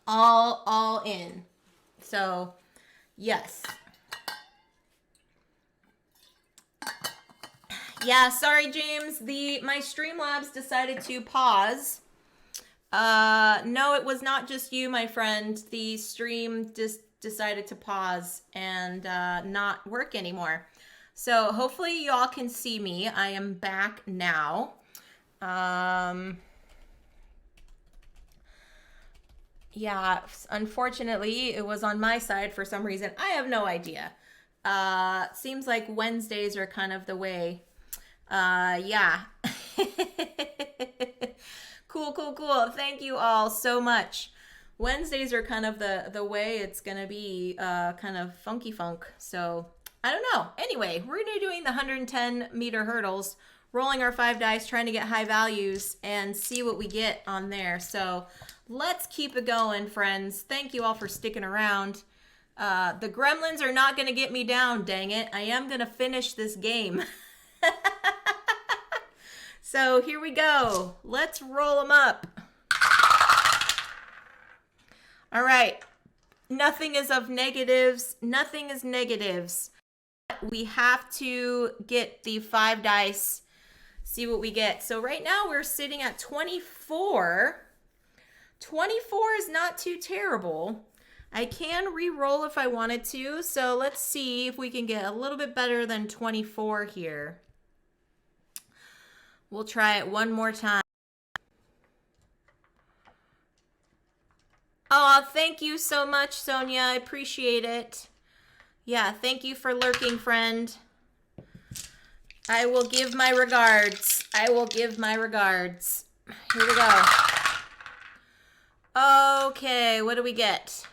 All in. So, yes. Yeah, sorry, James. My Streamlabs decided to pause. No, it was not just you, my friend. The stream just decided to pause and not work anymore. So hopefully y'all can see me. I am back now. Yeah, unfortunately, it was on my side for some reason. I have no idea. Seems like Wednesdays are kind of the way. Yeah. Cool. Thank you all so much. Wednesdays are kind of the way it's going to be kind of funky funk. So I don't know. Anyway, we're going to be doing the 110 meter hurdles, rolling our 5 dice, trying to get high values and see what we get on there. So let's keep it going, friends. Thank you all for sticking around. The gremlins are not going to get me down, dang it. I am going to finish this game. So here we go. Let's roll them up. All right. Nothing is of negatives. Nothing is negatives. we have to get the 5 dice, see what we get. So right now we're sitting at 24. 24 is not too terrible. I can re-roll if I wanted to, so let's see if we can get a little bit better than 24 here. We'll try it one more time. Oh, thank you so much, Sonia. I appreciate it. Yeah, thank you for lurking, friend. I will give my regards. I will give my regards. Here we go. Okay, what do we get?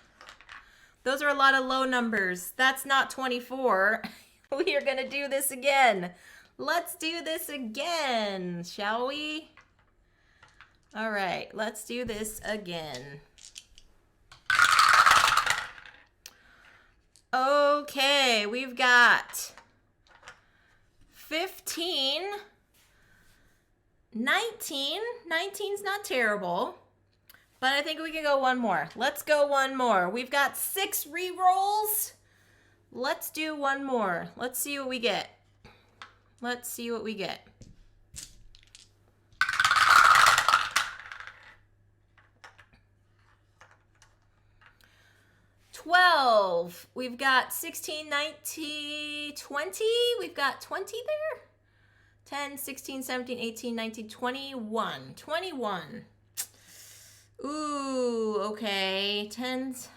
Those are a lot of low numbers. That's not 24. We are going to do this again. Let's do this again, shall we? All right, let's do this again. Okay, we've got 15, 19. 19's not terrible. But I think we can go one more. Let's go one more. We've got 6 re-rolls. Let's do one more. Let's see what we get. Let's see what we get. $12. We've got 16, 19, 20. We've got 20 there. 10, 16, 17, 18, 19, 21. 21. Ooh, okay. 10s.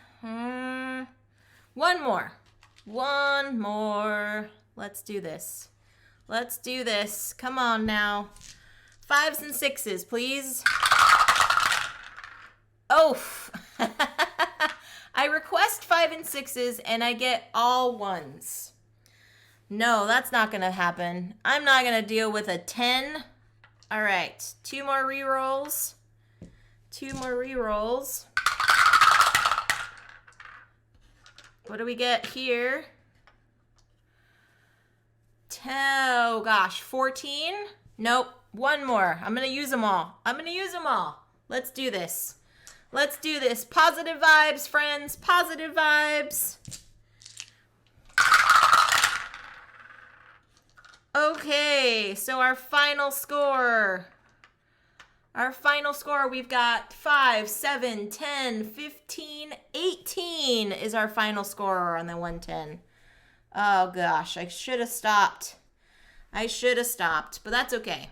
One more. One more. Let's do this. Let's do this. Come on now. 5s and 6s, please. Oh. I request 5 and 6s and I get all 1s. No, that's not going to happen. I'm not going to deal with a 10. All right. 2 more re-rolls. 2 more re-rolls. What do we get here? Oh gosh, 14? Nope, 1 more. I'm gonna use them all. I'm gonna use them all. Let's do this. Let's do this. Positive vibes, friends. Positive vibes. Okay, so our final score. Our final score, we've got 5, 7, 10, 15, 18 is our final score on the 110. Oh gosh, I should have stopped. I should have stopped, but that's okay.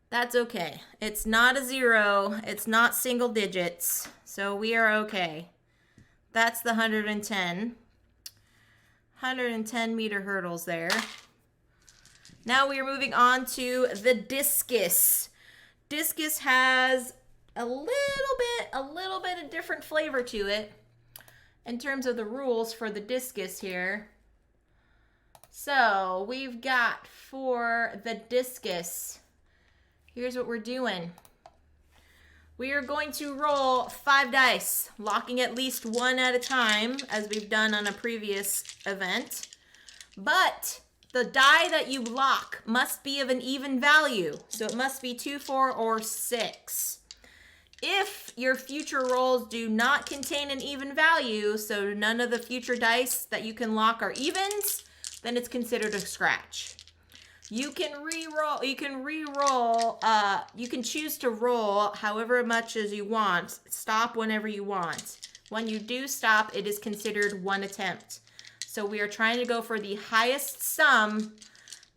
That's okay. It's not a 0. It's not single digits, so we are okay. That's the 110. 110 meter hurdles there. Now we are moving on to the discus. Discus has a little bit of different flavor to it in terms of the rules for the discus here. So we've got for the discus, here's what we're doing. We are going to roll 5 dice, locking at least 1 at a time, as we've done on a previous event. But the die that you lock must be of an even value. So it must be 2, 4, or 6. If your future rolls do not contain an even value, so none of the future dice that you can lock are evens, then it's considered a scratch. You can re-roll, you can choose to roll however much as you want. Stop whenever you want. When you do stop, it is considered 1 attempt. So we are trying to go for the highest sum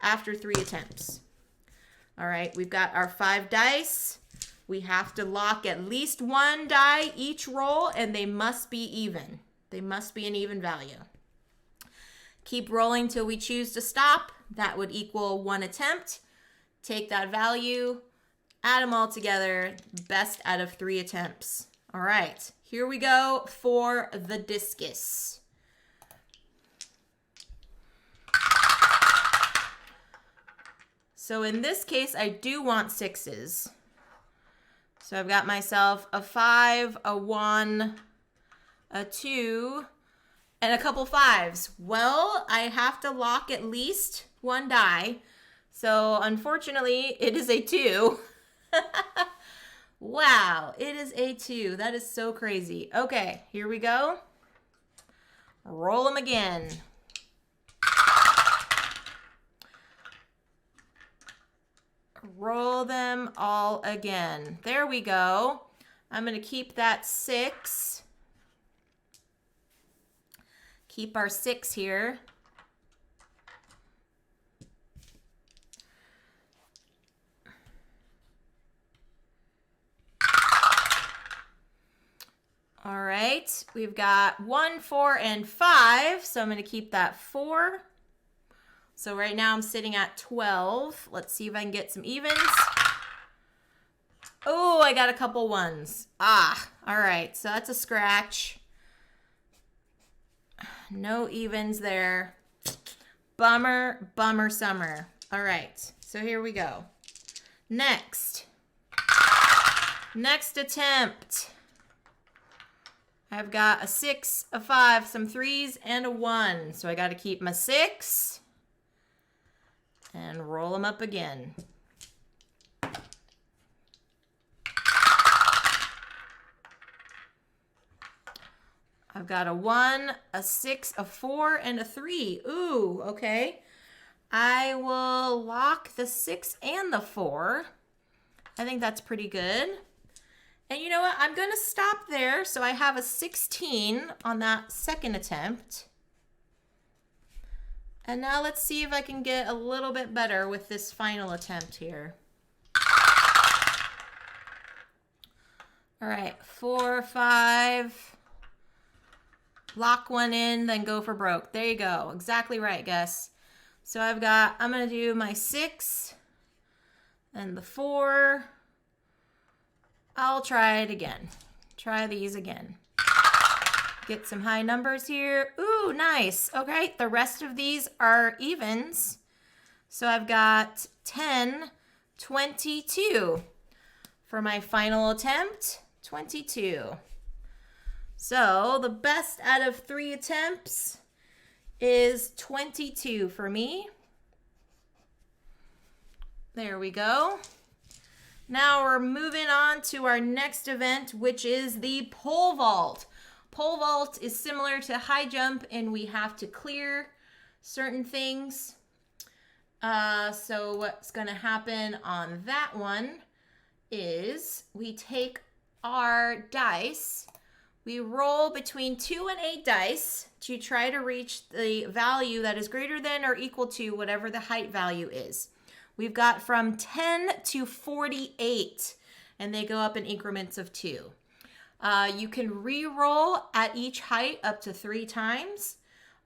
after 3 attempts. All right, we've got our 5 dice. We have to lock at least 1 die each roll, and they must be even. They must be an even value. Keep rolling till we choose to stop. That would equal 1 attempt. Take that value, add them all together, best out of 3 attempts. All right, here we go for the discus. So in this case, I do want 6s. So I've got myself a 5, a 1, a 2, and a couple 5s. Well, I have to lock at least 1 die. So unfortunately, it is a 2. Wow, it is a 2. That is so crazy. Okay, here we go. Roll them again. roll them all again. There we go. I'm going to keep that 6. Keep our 6 here. All right, we've got 1, 4, and 5, so I'm going to keep that 4. So right now I'm sitting at 12. Let's see if I can get some evens. Oh, I got a couple 1s. Ah, all right, so that's a scratch. No evens there. Bummer, bummer, summer. All right, so here we go. Next attempt. I've got a 6, a 5, some 3s, and a 1. So I got to keep my 6 and roll them up again. I've got a 1, a 6, a 4, and a 3. Ooh, okay. I will lock the 6 and the 4. I think that's pretty good. And you know what? I'm going to stop there. So I have a 16 on that second attempt. And now let's see if I can get a little bit better with this final attempt here. All right, 4, 5. Lock one in, then go for broke. There you go. Exactly right, Gus. So I'm going to do my 6 and the 4. I'll try it again. Try these again. Get some high numbers here. Ooh, nice. Okay, the rest of these are evens. So I've got 10, 22. For my final attempt, 22. So the best out of 3 attempts is 22 for me. There we go. Now we're moving on to our next event, which is the pole vault. Pole vault is similar to high jump, and we have to clear certain things. So what's going to happen on that one is we take our dice. We roll between 2 and 8 dice to try to reach the value that is greater than or equal to whatever the height value is. We've got from 10 to 48, and they go up in increments of 2. You can re-roll at each height up to 3 times.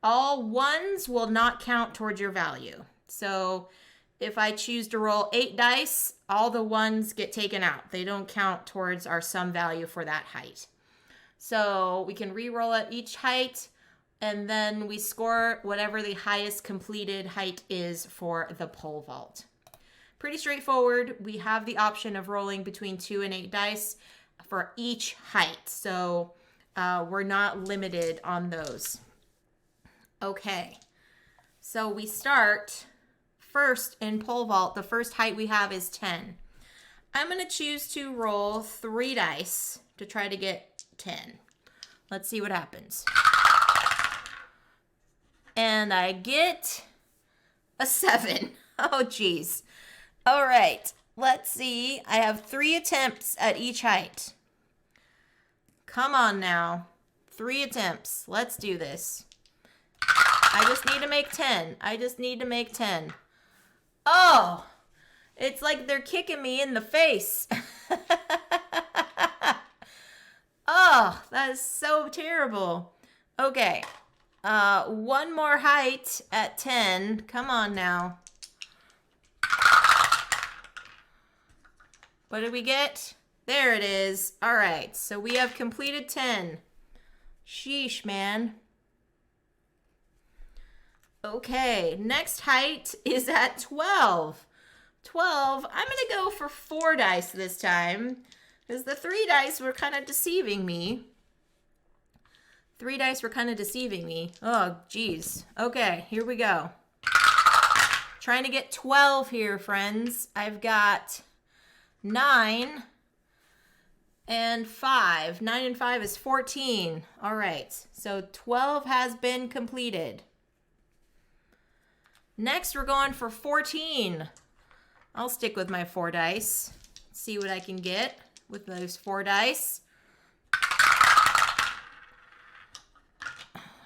All 1s will not count towards your value. So if I choose to roll 8 dice, all the 1s get taken out. They don't count towards our sum value for that height. So we can re-roll at each height, and then we score whatever the highest completed height is for the pole vault. Pretty straightforward. We have the option of rolling between 2 and 8 dice for each height. So we're not limited on those. Okay. So we start first in pole vault. The first height we have is 10. I'm going to choose to roll 3 dice to try to get 10. Let's see what happens. And I get a 7. Oh, geez. All right, let's see. I have 3 attempts at each height. Come on now. 3 attempts. Let's do this. I just need to make 10. I just need to make 10. Oh, it's like they're kicking me in the face. Oh, that is so terrible. Okay. 1 more height at 10. Come on now. What did we get? There it is. All right. So we have completed 10. Sheesh, man. Okay. Next height is at 12. 12. I'm going to go for 4 dice this time, because the 3 dice were kind of deceiving me. 3 dice were kind of deceiving me. Oh, geez. Okay, here we go. Trying to get 12 here, friends. I've got 9 and 5. 9 and 5 is 14. All right, so 12 has been completed. Next, we're going for 14. I'll stick with my 4 dice. See what I can get with those 4 dice.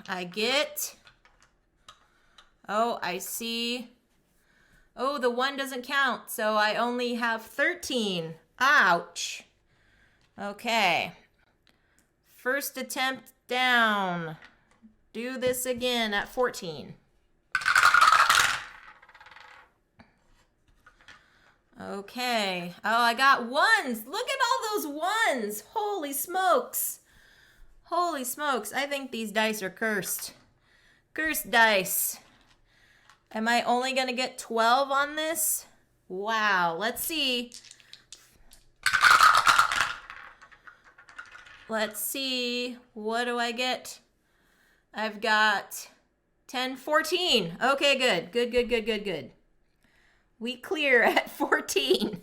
I get... Oh, I see... Oh, the 1 doesn't count, so I only have 13. Ouch. Okay. First attempt down. Do this again at 14. Okay. Oh, I got 1s. Look at all those 1s. Holy smokes. Holy smokes. I think these dice are cursed. Cursed dice. Am I only going to get 12 on this? Wow. Let's see. Let's see. What do I get? I've got 10, 14. Okay, good. Good, good, good, good, good. We clear at 14.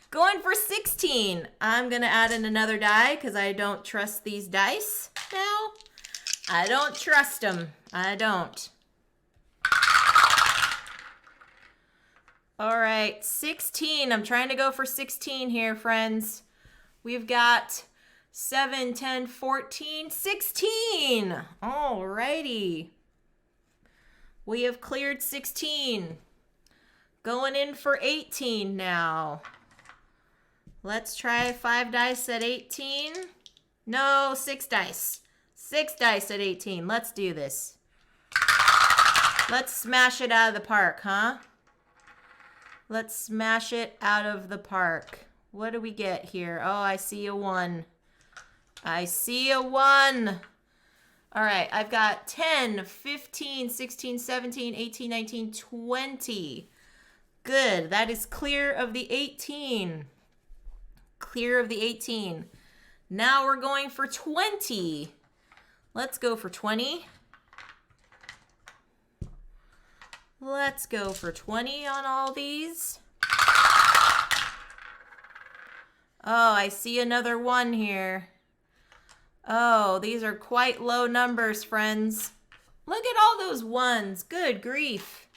Going for 16. I'm going to add in another die because I don't trust these dice now. I don't trust them. I don't. All right, 16. I'm trying to go for 16 here, friends. We've got 7, 10, 14, 16. All righty. We have cleared 16. Going in for 18 now. Let's try 5 dice at 18. No, 6 dice. 6 dice at 18. Let's do this. Let's smash it out of the park, huh? Let's smash it out of the park. What do we get here? Oh, I see a 1. I see a 1. All right, I've got 10, 15, 16, 17, 18, 19, 20. Good. That is clear of the 18. Clear of the 18. Now we're going for 20. Let's go for 20. Let's go for 20 on all these. Oh, I see another 1 here. Oh, these are quite low numbers, friends. Look at all those 1s. Good grief.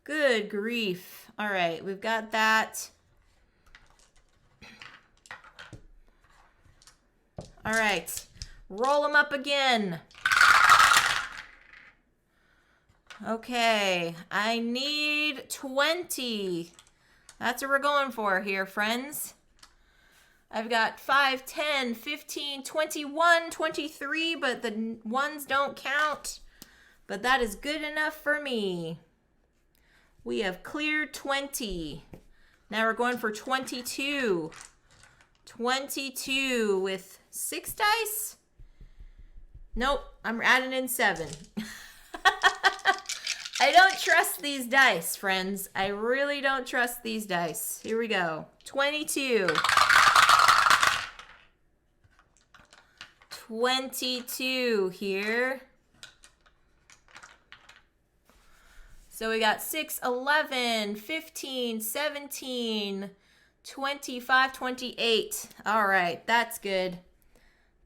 Good grief. All right, we've got that. All right, roll them up again. Okay, I need 20. That's what we're going for here, friends. I've got 5, 10, 15, 21, 23, but the 1s don't count. But that is good enough for me. We have cleared 20. Now we're going for 22. 22 with 6 dice? Nope, I'm adding in 7. I don't trust these dice, friends. I really don't trust these dice. Here we go. 22. 22 here. So we got 6, 11, 15, 17, 25, 28. All right, that's good.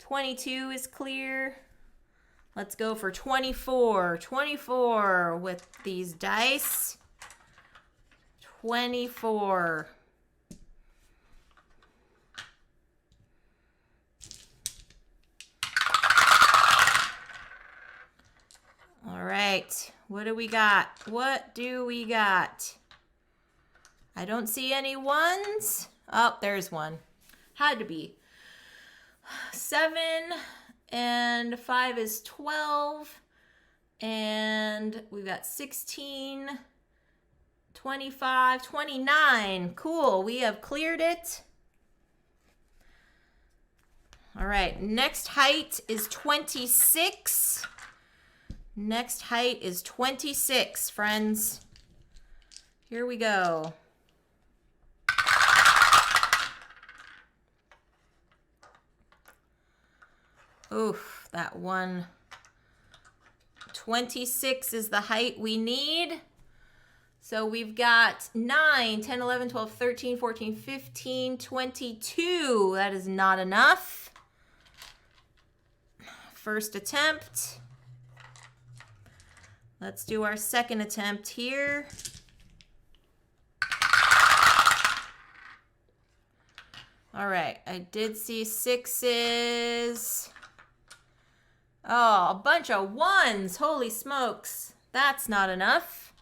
22 is clear. Let's go for 24. 24 with these dice. 24. All right, what do we got? What do we got? I don't see any 1s. Oh, there's 1. Had to be. 7 and 5 is 12. And we've got 16, 25, 29. Cool, we have cleared it. All right, next height is 26. Next height is 26, friends. Here we go. Oof, that 1. 26 is the height we need. So we've got 9, 10, 11, 12, 13, 14, 15, 22. That is not enough. First attempt. Let's do our second attempt here. All right, I did see 6s. Oh, a bunch of 1s. Holy smokes. That's not enough.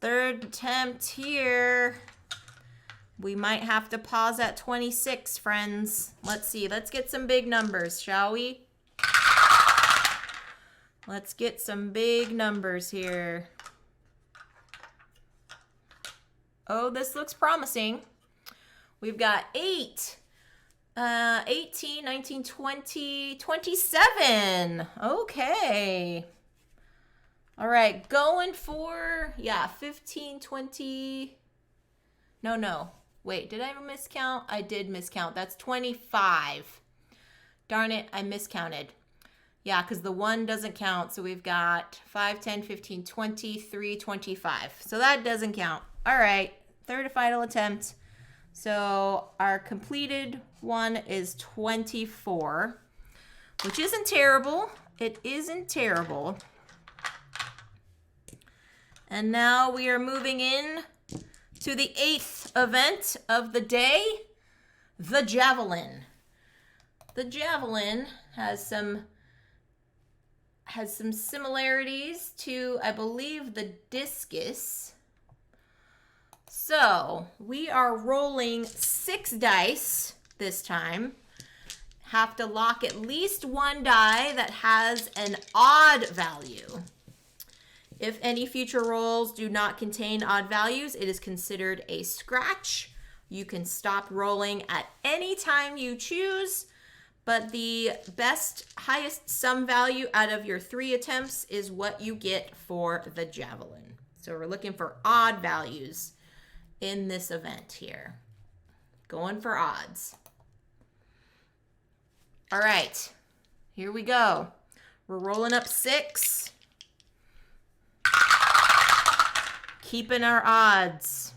Third attempt here. We might have to pause at 26, friends. Let's see. Let's get some big numbers, shall we? Let's get some big numbers here. Oh, this looks promising. We've got 8, 18, 19, 20, 27. Okay. All right, going for, yeah, 15, 20. No. Wait, did I miscount? I did miscount. That's 25. Darn it, I miscounted. Yeah, because the 1 doesn't count. So we've got 5, 10, 15, 23, 25. So that doesn't count. All right, third and final attempt. So our completed one is 24, which isn't terrible. It isn't terrible. And now we are moving in to the 8th event of the day, the Javelin. The Javelin has some similarities to, I believe, the Discus. So we are rolling 6 dice this time. Have to lock at least 1 die that has an odd value. If any future rolls do not contain odd values, it is considered a scratch. You can stop rolling at any time you choose, but the best, highest sum value out of your 3 attempts is what you get for the Javelin. So we're looking for odd values in this event here. Going for odds. All right, here we go. We're rolling up 6. Keeping our odds.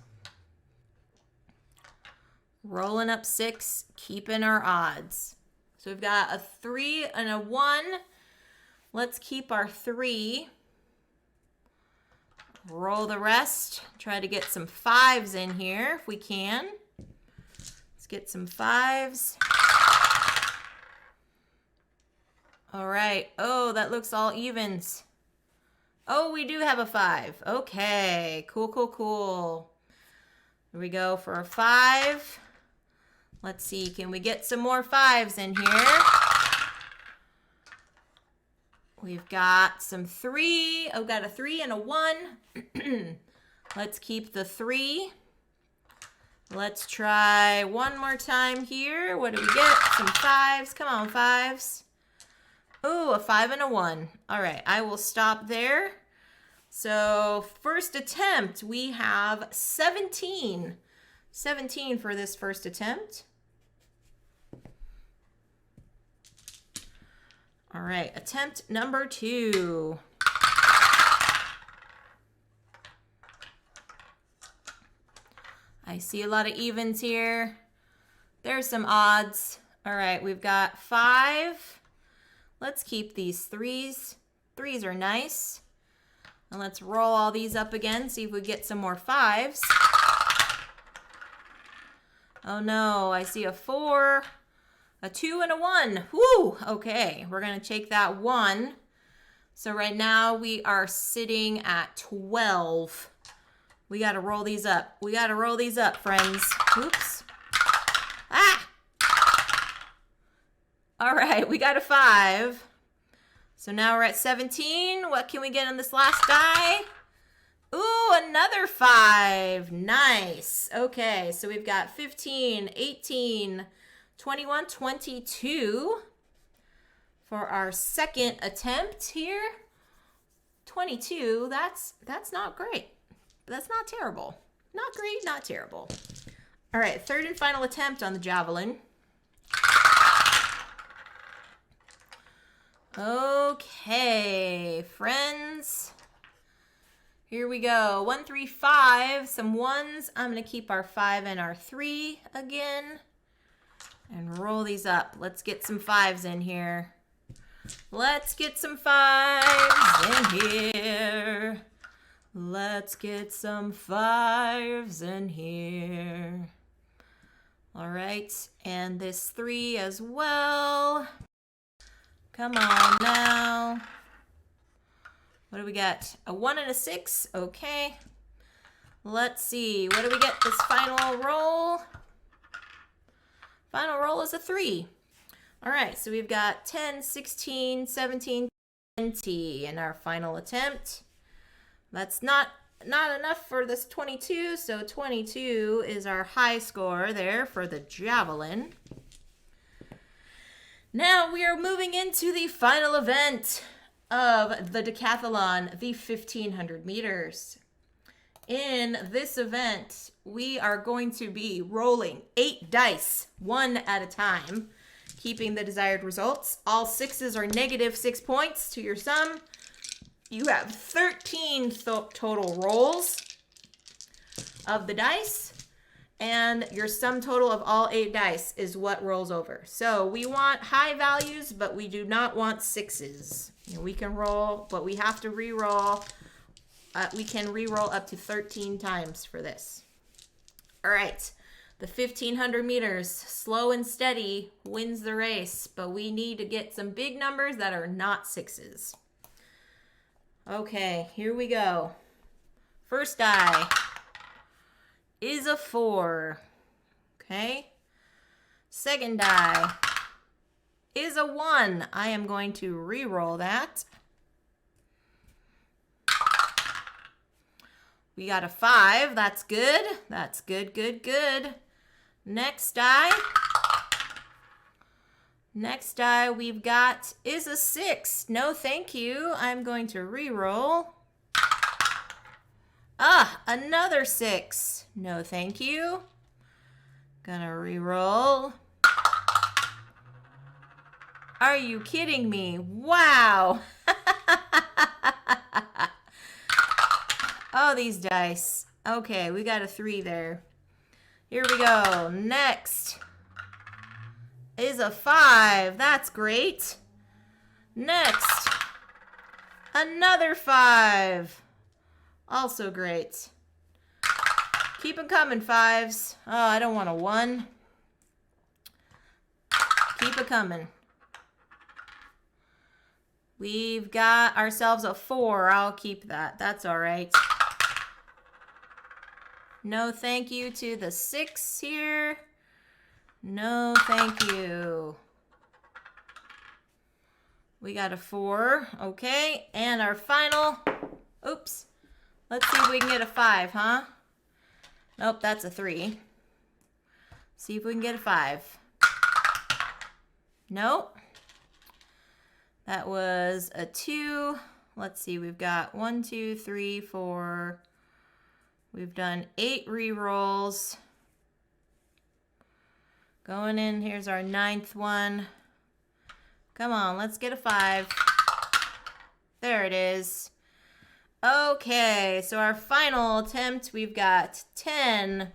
Rolling up 6, keeping our odds. So we've got a 3 and a 1. Let's keep our 3. Roll the rest. Try to get some 5s in here if we can. Let's get some 5s. All right. Oh, that looks all evens. Oh, we do have a 5. Okay. Cool. Here we go for a 5. Let's see. Can we get some more 5s in here? We've got some 3. Oh, got a 3 and a 1. Let's keep the 3. Let's try one more time here. What do we get? Some 5s. Come on, 5s. Ooh, a 5 and a 1. All right, I will stop there. So first attempt, we have 17. 17 for this first attempt. All right, attempt number 2. I see a lot of evens here. There's some odds. All right, we've got 5. Let's keep these 3s. 3s are nice. And let's roll all these up again, see if we get some more 5s. Oh no, I see a 4, a 2, and a 1. Woo! Okay, we're going to take that 1. So right now we are sitting at 12. We got to roll these up. We got to roll these up, friends. Oops. Ah! All right, we got a 5. So now we're at 17. What can we get on this last die? Ooh, another 5. Nice. Okay, so we've got 15, 18, 21, 22 for our second attempt here. 22, that's not great. But that's not terrible. Not great, not terrible. All right, third and final attempt on the Javelin. Okay, friends. Here we go. 1, 3, 5. Some 1s. I'm going to keep our 5 and our 3 again. And roll these up. Let's get some 5s in here. Let's get some 5s in here. Let's get some 5s in here. All right, and this 3 as well. Come on now. What do we got? A 1 and a 6. Okay. Let's see. What do we get this final roll? Final roll is a 3. All right, so we've got 10, 16, 17, 20 in our final attempt. That's not enough for this 22, so 22 is our high score there for the Javelin. Now we are moving into the final event of the Decathalon, the 1500 meters. In this event, we are going to be rolling 8 dice, 1 at a time, keeping the desired results. All 6s are negative 6 points to your sum. You have 13 total rolls of the dice, and your sum total of all 8 dice is what rolls over. So we want high values, but we do not want 6s. We can roll, but we have to re-roll. We can re-roll up to 13 times for this. All right, the 1500 meters, slow and steady, wins the race, but we need to get some big numbers that are not 6s. Okay, here we go. First die is a 4. Okay. Second die is a 1. I am going to re-roll that. We got a 5. That's good. That's good, good, good. Next die. Next die we've got is a 6. No, thank you. I'm going to re-roll. Ah, another 6. No, thank you. Gonna re-roll. Are you kidding me? Wow. Oh, these dice. Okay, we got a 3 there. Here we go. Next is a 5. That's great. Next, another 5. Also great. Keep them coming, 5s. Oh, I don't want a 1. Keep it coming. We've got ourselves a 4. I'll keep that. That's all right. No thank you to the 6 here. No thank you. We got a 4. Okay. And our final. Oops. Let's see if we can get a 5, huh? Nope, that's a 3. See if we can get a 5. Nope. That was a 2. Let's see, we've got 1, 2, 3, 4. We've done 8 re-rolls. Going in, here's our 9th one. Come on, let's get a 5. There it is. Okay, so our final attempt, we've got 10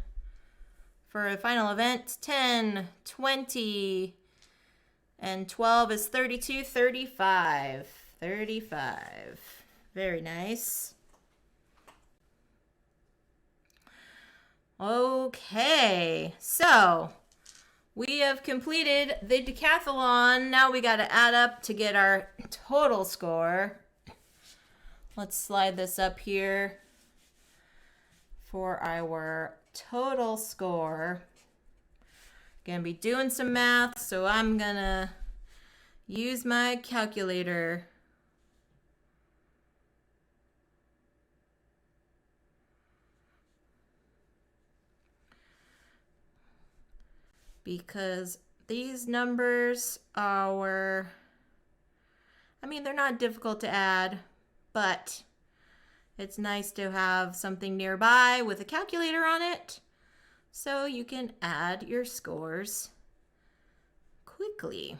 for a final event. 10, 20, and 12 is 32, 35. 35. Very nice. Okay, so we have completed the decathlon. Now we got to add up to get our total score. Let's slide this up here for our total score. Gonna be doing some math, so I'm gonna use my calculator. Because these numbers are, I mean, they're not difficult to add, but it's nice to have something nearby with a calculator on it so you can add your scores quickly.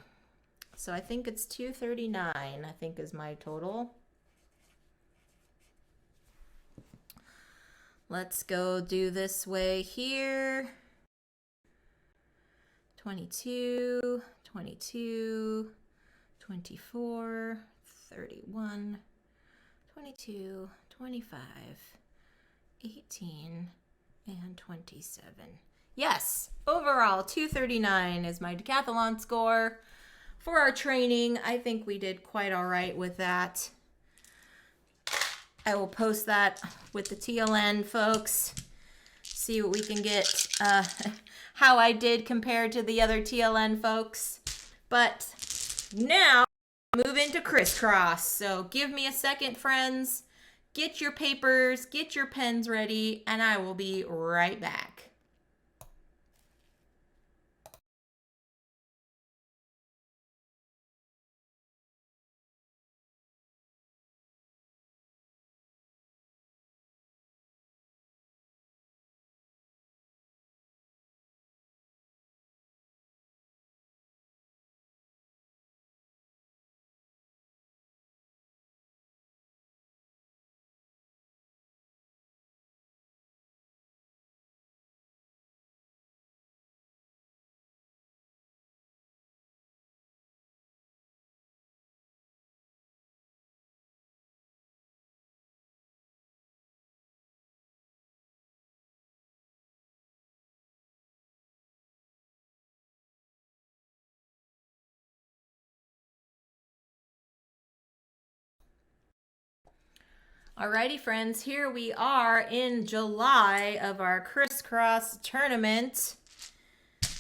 So I think it's 239, I think is my total. Let's go do this way here. 22, 22, 24, 31, 22, 25, 18, and 27. Yes, overall 239 is my decathlon score. For our training, I think we did quite all right with that. I will post that with the TLN folks. See what we can get, how I did compared to the other TLN folks. But now, move into Crisscross. So give me a second, friends. Get your papers, get your pens ready, and I will be right back. Alrighty, friends, here we are in July of our Crisscross Tournament.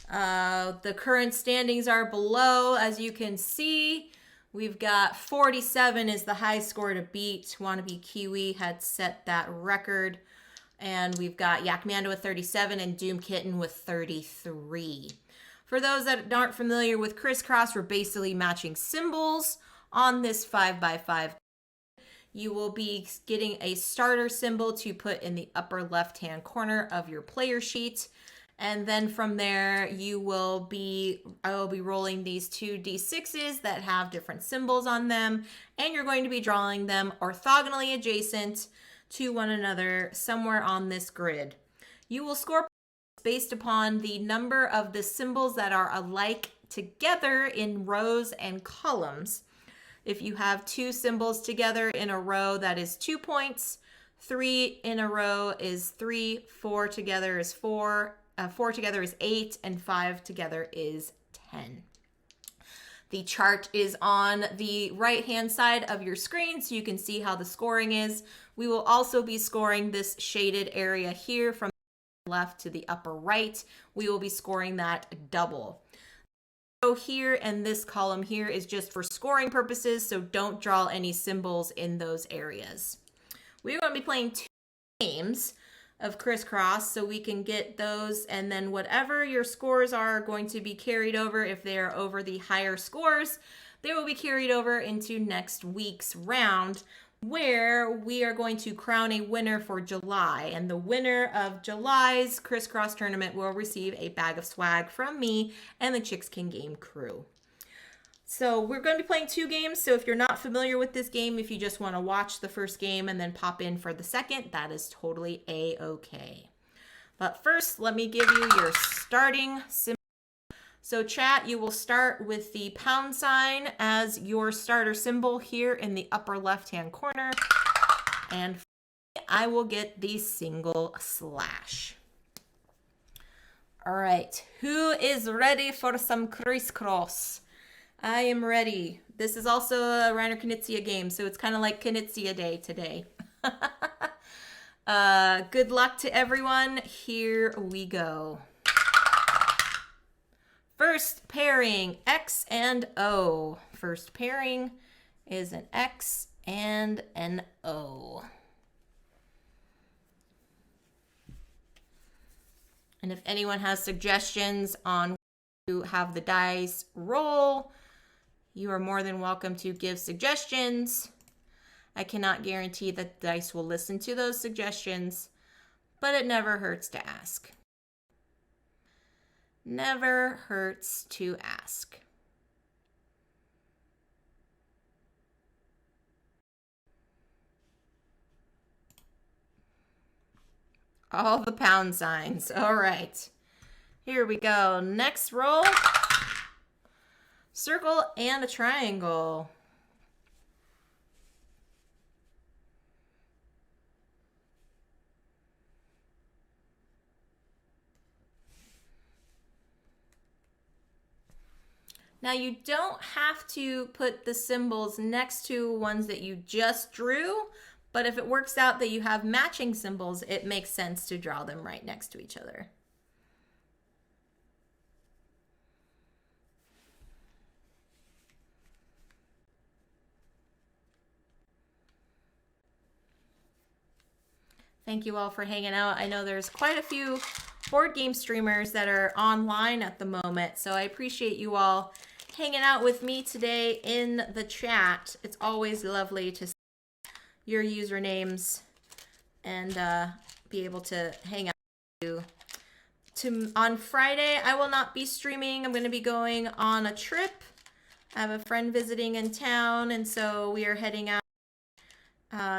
The current standings are below, as you can see. We've got 47 is the high score to beat. Wannabe Kiwi had set that record. And we've got Yakmanda with 37 and Doom Kitten with 33. For those that aren't familiar with Crisscross, we're basically matching symbols on this 5x5. You will be getting a starter symbol to put in the upper left-hand corner of your player sheet. And then from there, I will be rolling these two D6s that have different symbols on them. And you're going to be drawing them orthogonally adjacent to one another somewhere on this grid. You will score based upon the number of the symbols that are alike together in rows and columns. If you have two symbols together in a row, that is 2 points. 3 in a row is 3. 4 together is 4. 4 together is 8. And 5 together is 10. The chart is on the right-hand side of your screen, so you can see how the scoring is. We will also be scoring this shaded area here from the left to the upper right. We will be scoring that double. So here and this column here is just for scoring purposes, so don't draw any symbols in those areas. We're going to be playing 2 games of Crisscross, so we can get those, and then whatever your scores are going to be carried over. If they are over the higher scores, they will be carried over into next week's round, where we are going to crown a winner for July. And the winner of July's Crisscross Tournament will receive a bag of swag from me and the Chicks King Game crew. So we're going to be playing 2 games. So if you're not familiar with this game, if you just want to watch the first game and then pop in for the second, that is totally a-okay. But first, let me give you your starting symbol. So chat, you will start with the pound sign as your starter symbol here in the upper left-hand corner. And I will get the single slash. All right, who is ready for some crisscross? I am ready. This is also a Reiner Knizia game, so it's kind of like Knizia Day today. Good luck to everyone. Here we go. First pairing, X and O. First pairing is an X and an O. And if anyone has suggestions on how to have the dice roll, you are more than welcome to give suggestions. I cannot guarantee that the dice will listen to those suggestions, but it never hurts to ask. Never hurts to ask. All the pound signs. All right. Here we go. Next roll. Circle and a triangle. Now you don't have to put the symbols next to ones that you just drew, but if it works out that you have matching symbols, it makes sense to draw them right next to each other. Thank you all for hanging out. I know there's quite a few board game streamers that are online at the moment, so I appreciate you all hanging out with me today in the chat. It's always lovely to see your usernames and be able to hang out with you. On Friday, I will not be streaming. I'm going to be going on a trip. I have a friend visiting in town, and so we are heading out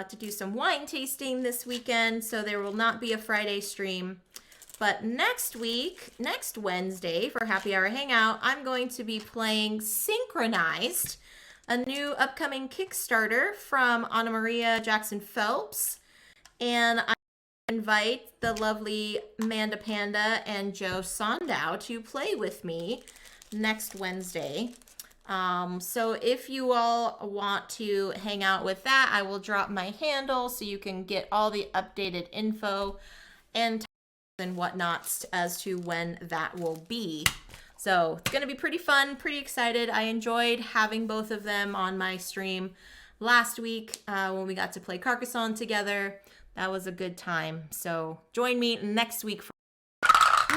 to do some wine tasting this weekend, so there will not be a Friday stream. But next week, next Wednesday for Happy Hour Hangout, I'm going to be playing Synchronized, a new upcoming Kickstarter from Anna Maria Jackson Phelps. And I invite the lovely Amanda Panda and Joe Sondow to play with me next Wednesday. So if you all want to hang out with that, I will drop my handle so you can get all the updated info and whatnot as to when that will be. So it's going to be pretty fun, pretty excited. I enjoyed having both of them on my stream last week when we got to play Carcassonne together. That was a good time. So join me next week for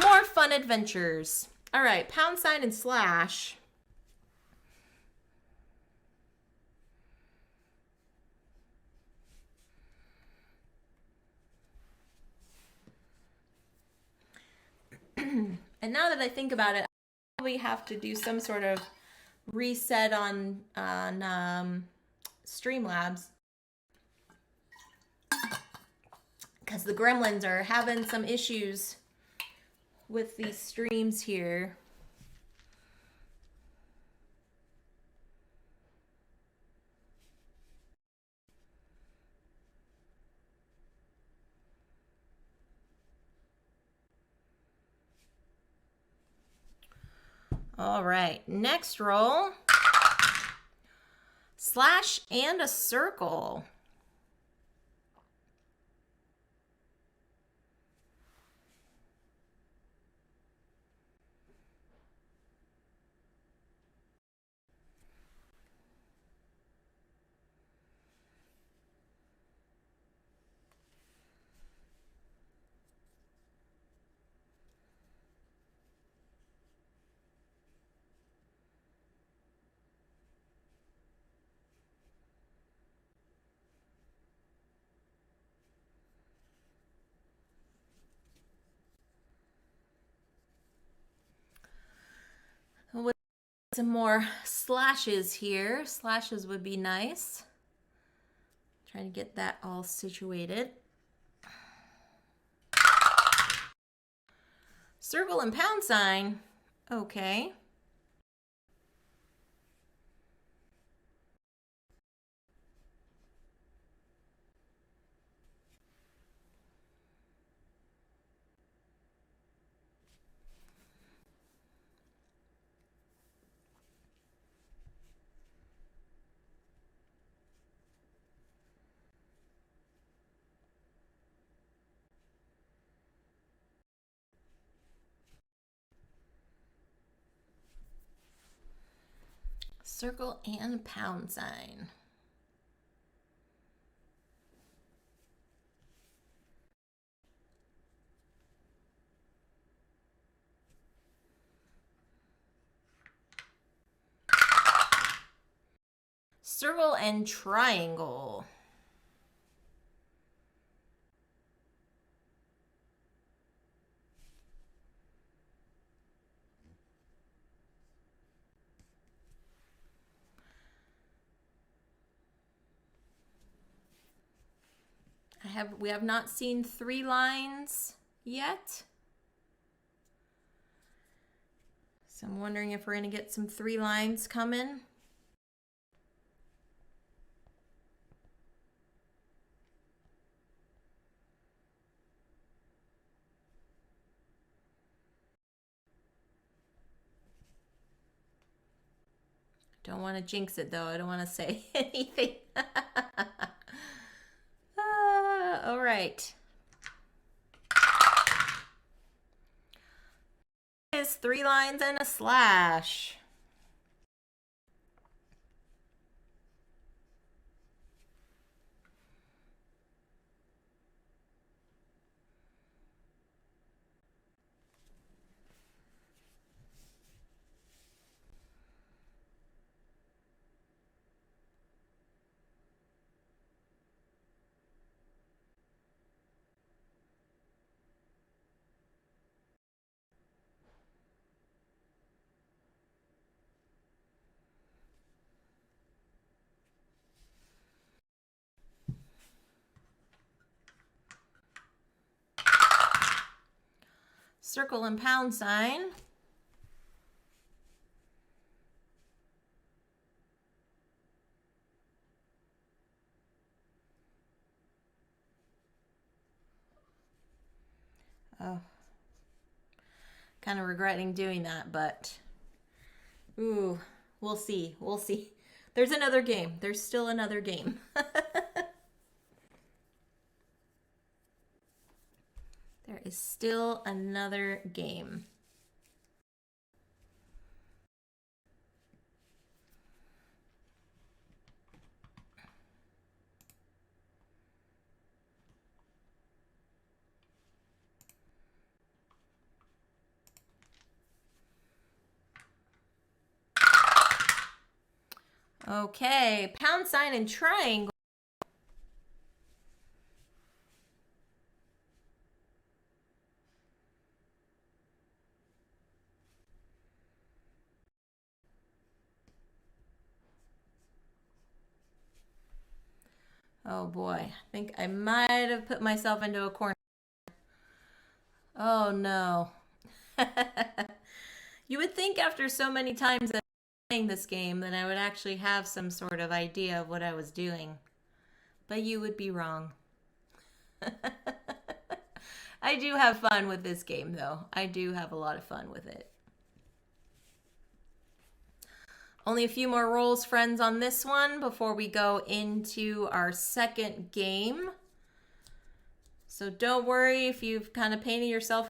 more fun adventures. All right, # and slash. And now that I think about it, I probably have to do some sort of reset on Streamlabs, because the gremlins are having some issues with these streams here. All right, next roll. Slash and a circle. With some more slashes here. Slashes would be nice. Trying to get that all situated. Circle and #. Okay. Circle and #. Circle and triangle. We have not seen 3 lines yet. So I'm wondering if we're going to get some 3 lines coming. Don't want to jinx it though. I don't want to say anything. All right. It's 3 lines and a slash. Circle and pound sign. Oh, kind of regretting doing that, but ooh, we'll see. We'll see. There's another game. There's still another game. There is still another game. Okay, pound sign and triangle. Oh boy, I think I might have put myself into a corner. Oh no. You would think after so many times that playing this game that I would actually have some sort of idea of what I was doing. But you would be wrong. I do have fun with this game though. I do have a lot of fun with it. Only a few more rolls, friends, on this one before we go into our second game. So don't worry if you've kind of painted yourself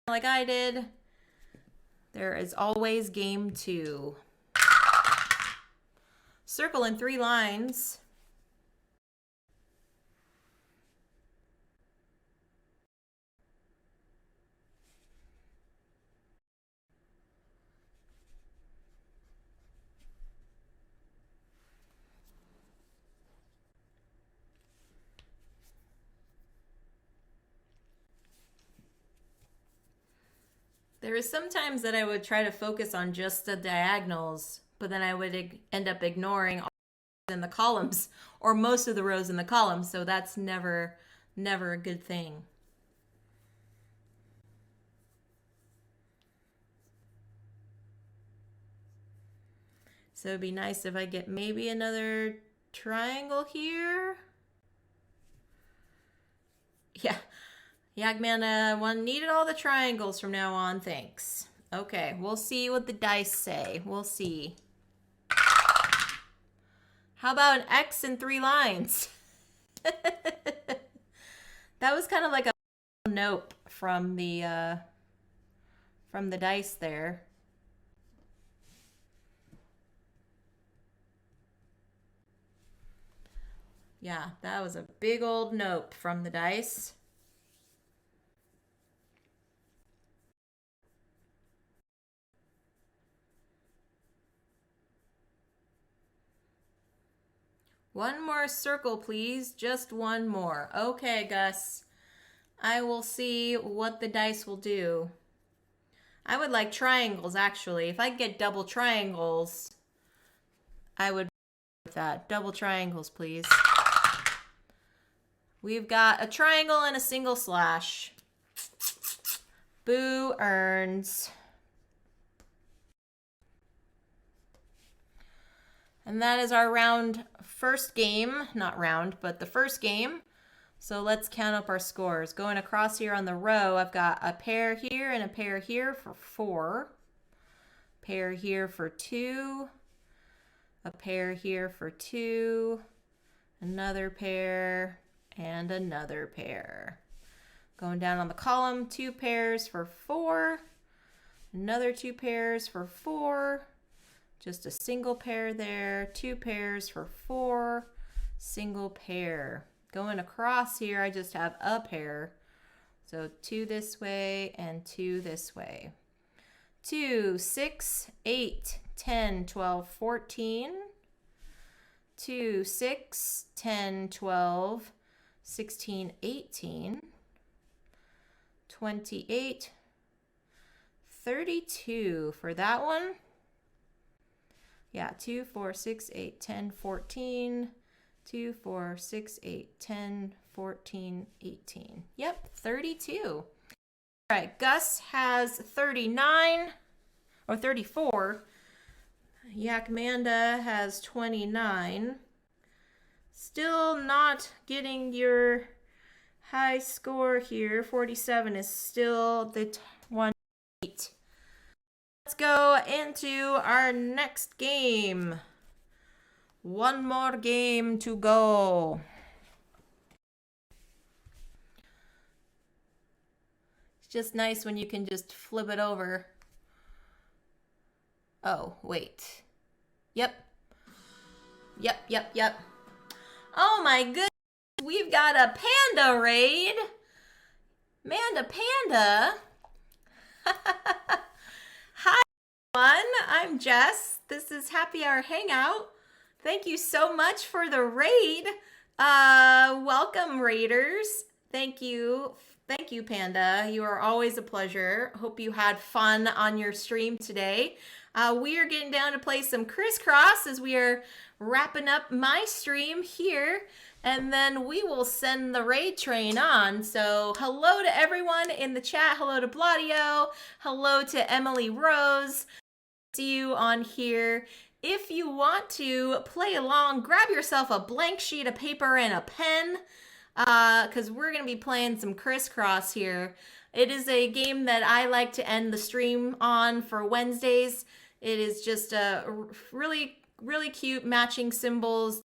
like I did. There is always game 2. Circle in 3 lines. There is sometimes that I would try to focus on just the diagonals, but then I would end up ignoring all in the columns or most of the rows in the columns, so that's never a good thing. So it'd be nice if I get maybe another triangle here. Yeah. Yagman one needed all the triangles from now on, thanks. Okay, we'll see what the dice say. We'll see. How about an X in 3 lines? That was kind of like a nope from the dice there. Yeah, that was a big old nope from the dice. One more circle, please. Just one more. Okay, Gus. I will see what the dice will do. I would like triangles, actually. If I could get double triangles, I would with that. Double triangles, please. We've got a triangle and a single slash. Boo earns. And that is our first game. Not round, but the first game. So let's count up our scores. Going across here on the row, I've got a pair here and a pair here for 4. Pair here for 2. a pair here for 2, another pair, and another pair. Going down on the column, 2 pairs for 4, another 2 pairs for 4, just a single pair there, 2 pairs for 4, single pair. Going across here, I just have a pair. So 2 this way and 2 this way. 2, 6, 8, 10, 12, 14. 2, 6, 10, 12, 16, 18, 28, 32 for that one. Yeah, 2, 4, 6, 8, 10, 14, 2, 4, 6, 8, 10, 14, 18. Yep, 32. All right, Gus has 39 or 34. Yakmanda has 29. Still not getting your high score here. 47 is still the one. Let's go into our next game. One more game to go. It's just nice when you can just flip it over. Oh, wait. Yep. Oh my goodness. We've got a panda raid. Panda. Hi, everyone. I'm Jess. This is Happy Hour Hangout. Thank you so much for the raid. Welcome, raiders. Thank you. Thank you, Panda. You are always a pleasure. Hope you had fun on your stream today. We are getting down to play some Crisscross as we are wrapping up my stream here. And then we will send the raid train on. So hello to everyone in the chat. Hello to Bladio. Hello to Emily Rose. See you on here. If you want to play along, grab yourself a blank sheet of paper and a pen. Because we're going to be playing some Crisscross here. It is a game that I like to end the stream on for Wednesdays. It is just a really, really cute matching symbols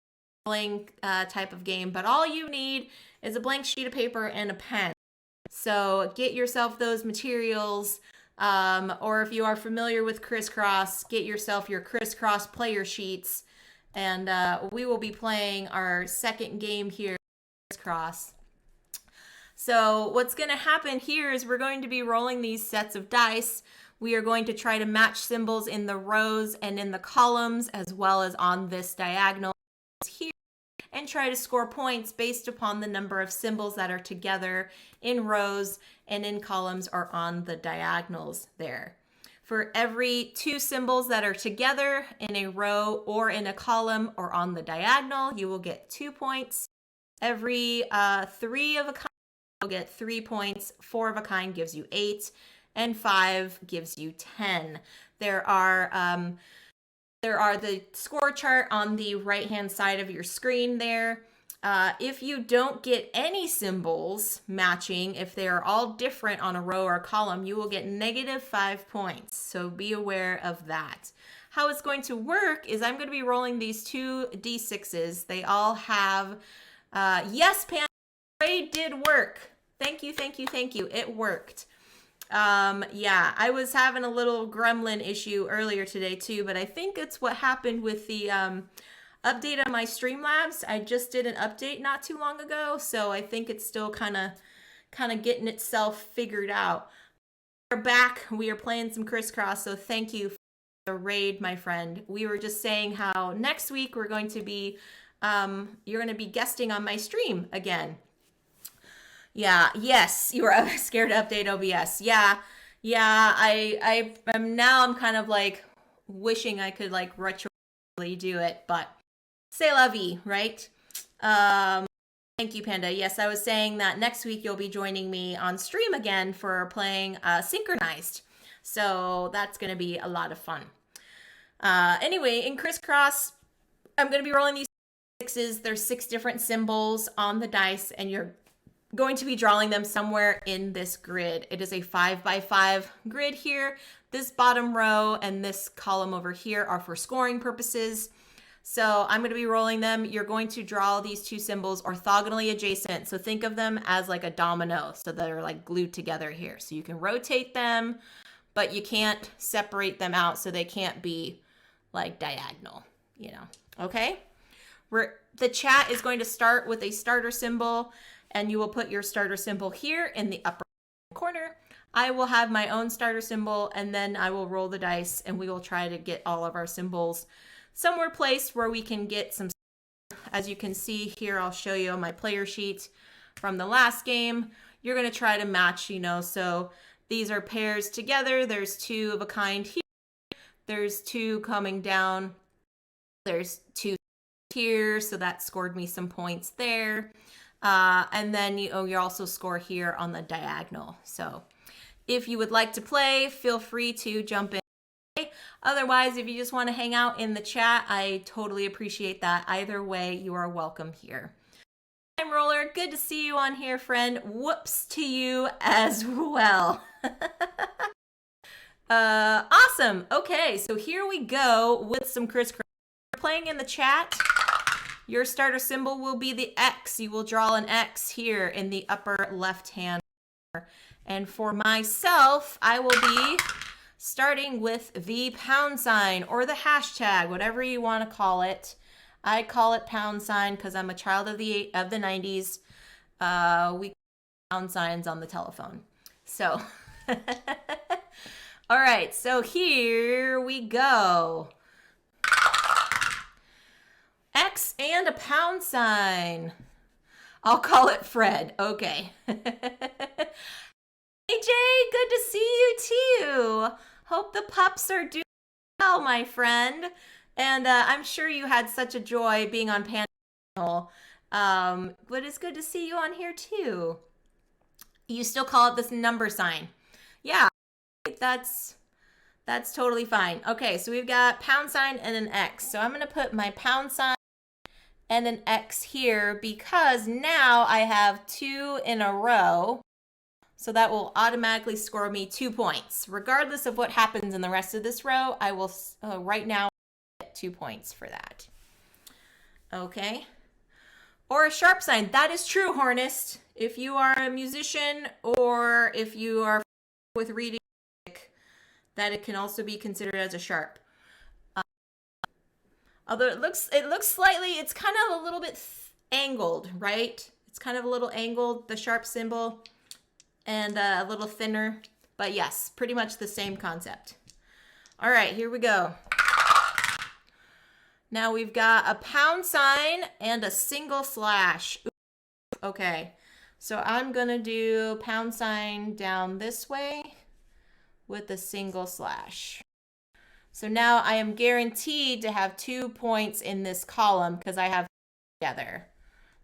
type of game. But all you need is a blank sheet of paper and a pen. So get yourself those materials. Or if you are familiar with Crisscross, get yourself your Crisscross player sheets. And we will be playing our second game here. Crisscross. So what's going to happen here is we're going to be rolling these sets of dice. We are going to try to match symbols in the rows and in the columns as well as on this diagonal here and try to score points based upon the number of symbols that are together in rows and in columns or on the diagonals there. For every 2 symbols that are together in a row or in a column or on the diagonal, you will get 2 points. Every 3 of a kind, you'll get 3 points. 4 of a kind gives you 8, and 5 gives you 10. There are the score chart on the right-hand side of your screen there. If you don't get any symbols matching, if they are all different on a row or a column, you will get -5 points. So be aware of that. How it's going to work is I'm going to be rolling these 2 D6s. They all have... yes, Panda, raid did work. Thank you. It worked. Yeah, I was having a little gremlin issue earlier today too, but I think it's what happened with the update on my Streamlabs. I just did an update not too long ago, so I think it's still kind of getting itself figured out. We're back. We are playing some Crisscross, so thank you for the raid, my friend. We were just saying how next week we're going to be you're going to be guesting on my stream again. Yeah, yes, you were scared to update OBS. Yeah, I'm kind of like wishing I could like retroactively do it, but c'est la vie, right? Thank you, Panda. Yes, I was saying that next week you'll be joining me on stream again for playing Synchronized. So that's going to be a lot of fun. Anyway, in Crisscross, I'm going to be rolling these 6s. There's 6 different symbols on the dice, and you're going to be drawing them somewhere in this grid. It is a 5x5 grid here. This bottom row and this column over here are for scoring purposes. So I'm going to be rolling them. You're going to draw these two symbols orthogonally adjacent. So think of them as like a domino. So they're like glued together here. So you can rotate them, but you can't separate them out so they can't be like diagonal, you know. Okay? The chat is going to start with a starter symbol, and you will put your starter symbol here in the upper corner. I will have my own starter symbol, and then I will roll the dice, and we will try to get all of our symbols somewhere placed where we can get some. As you can see here, I'll show you on my player sheet from the last game. You're going to try to match, you know, so these are pairs together. There's two of a kind here. There's two coming down. There's two here, so that scored me some points there. And then you also score here on the diagonal. So if you would like to play, feel free to jump in. Otherwise, if you just want to hang out in the chat, I totally appreciate that. Either way, you are welcome here. Time Roller, good to see you on here, friend. Whoops to you as well. Awesome. Okay, so here we go with some crisscross. Playing in the chat, your starter symbol will be the X. You will draw an X here in the upper left hand corner. And for myself, I will be starting with the pound sign or the hashtag, whatever you want to call it. I call it pound sign because I'm a child of the 90s. We pound signs on the telephone. So, all right, so here we go. X and a pound sign. I'll call it Fred. Okay. Hey, Jay, good to see you too. Hope the pups are doing well, my friend. And I'm sure you had such a joy being on panel. But it's good to see you on here too. You still call it this number sign. Yeah, that's totally fine. Okay, so we've got pound sign and an X. So I'm going to put my pound sign and an X here because now I have 2 in a row. So that will automatically score me 2 points. Regardless of what happens in the rest of this row, I will right now get 2 points for that. Okay. Or a sharp sign. That is true, Hornist. If you are a musician or if you are with reading, that it can also be considered as a sharp. Although it looks slightly, it's kind of a little bit angled, right? It's kind of a little angled, the sharp symbol, and a little thinner. But yes, pretty much the same concept. All right, here we go. Now we've got a pound sign and a single slash. Okay, so I'm gonna do pound sign down this way with a single slash. So now I am guaranteed to have 2 points in this column because I have together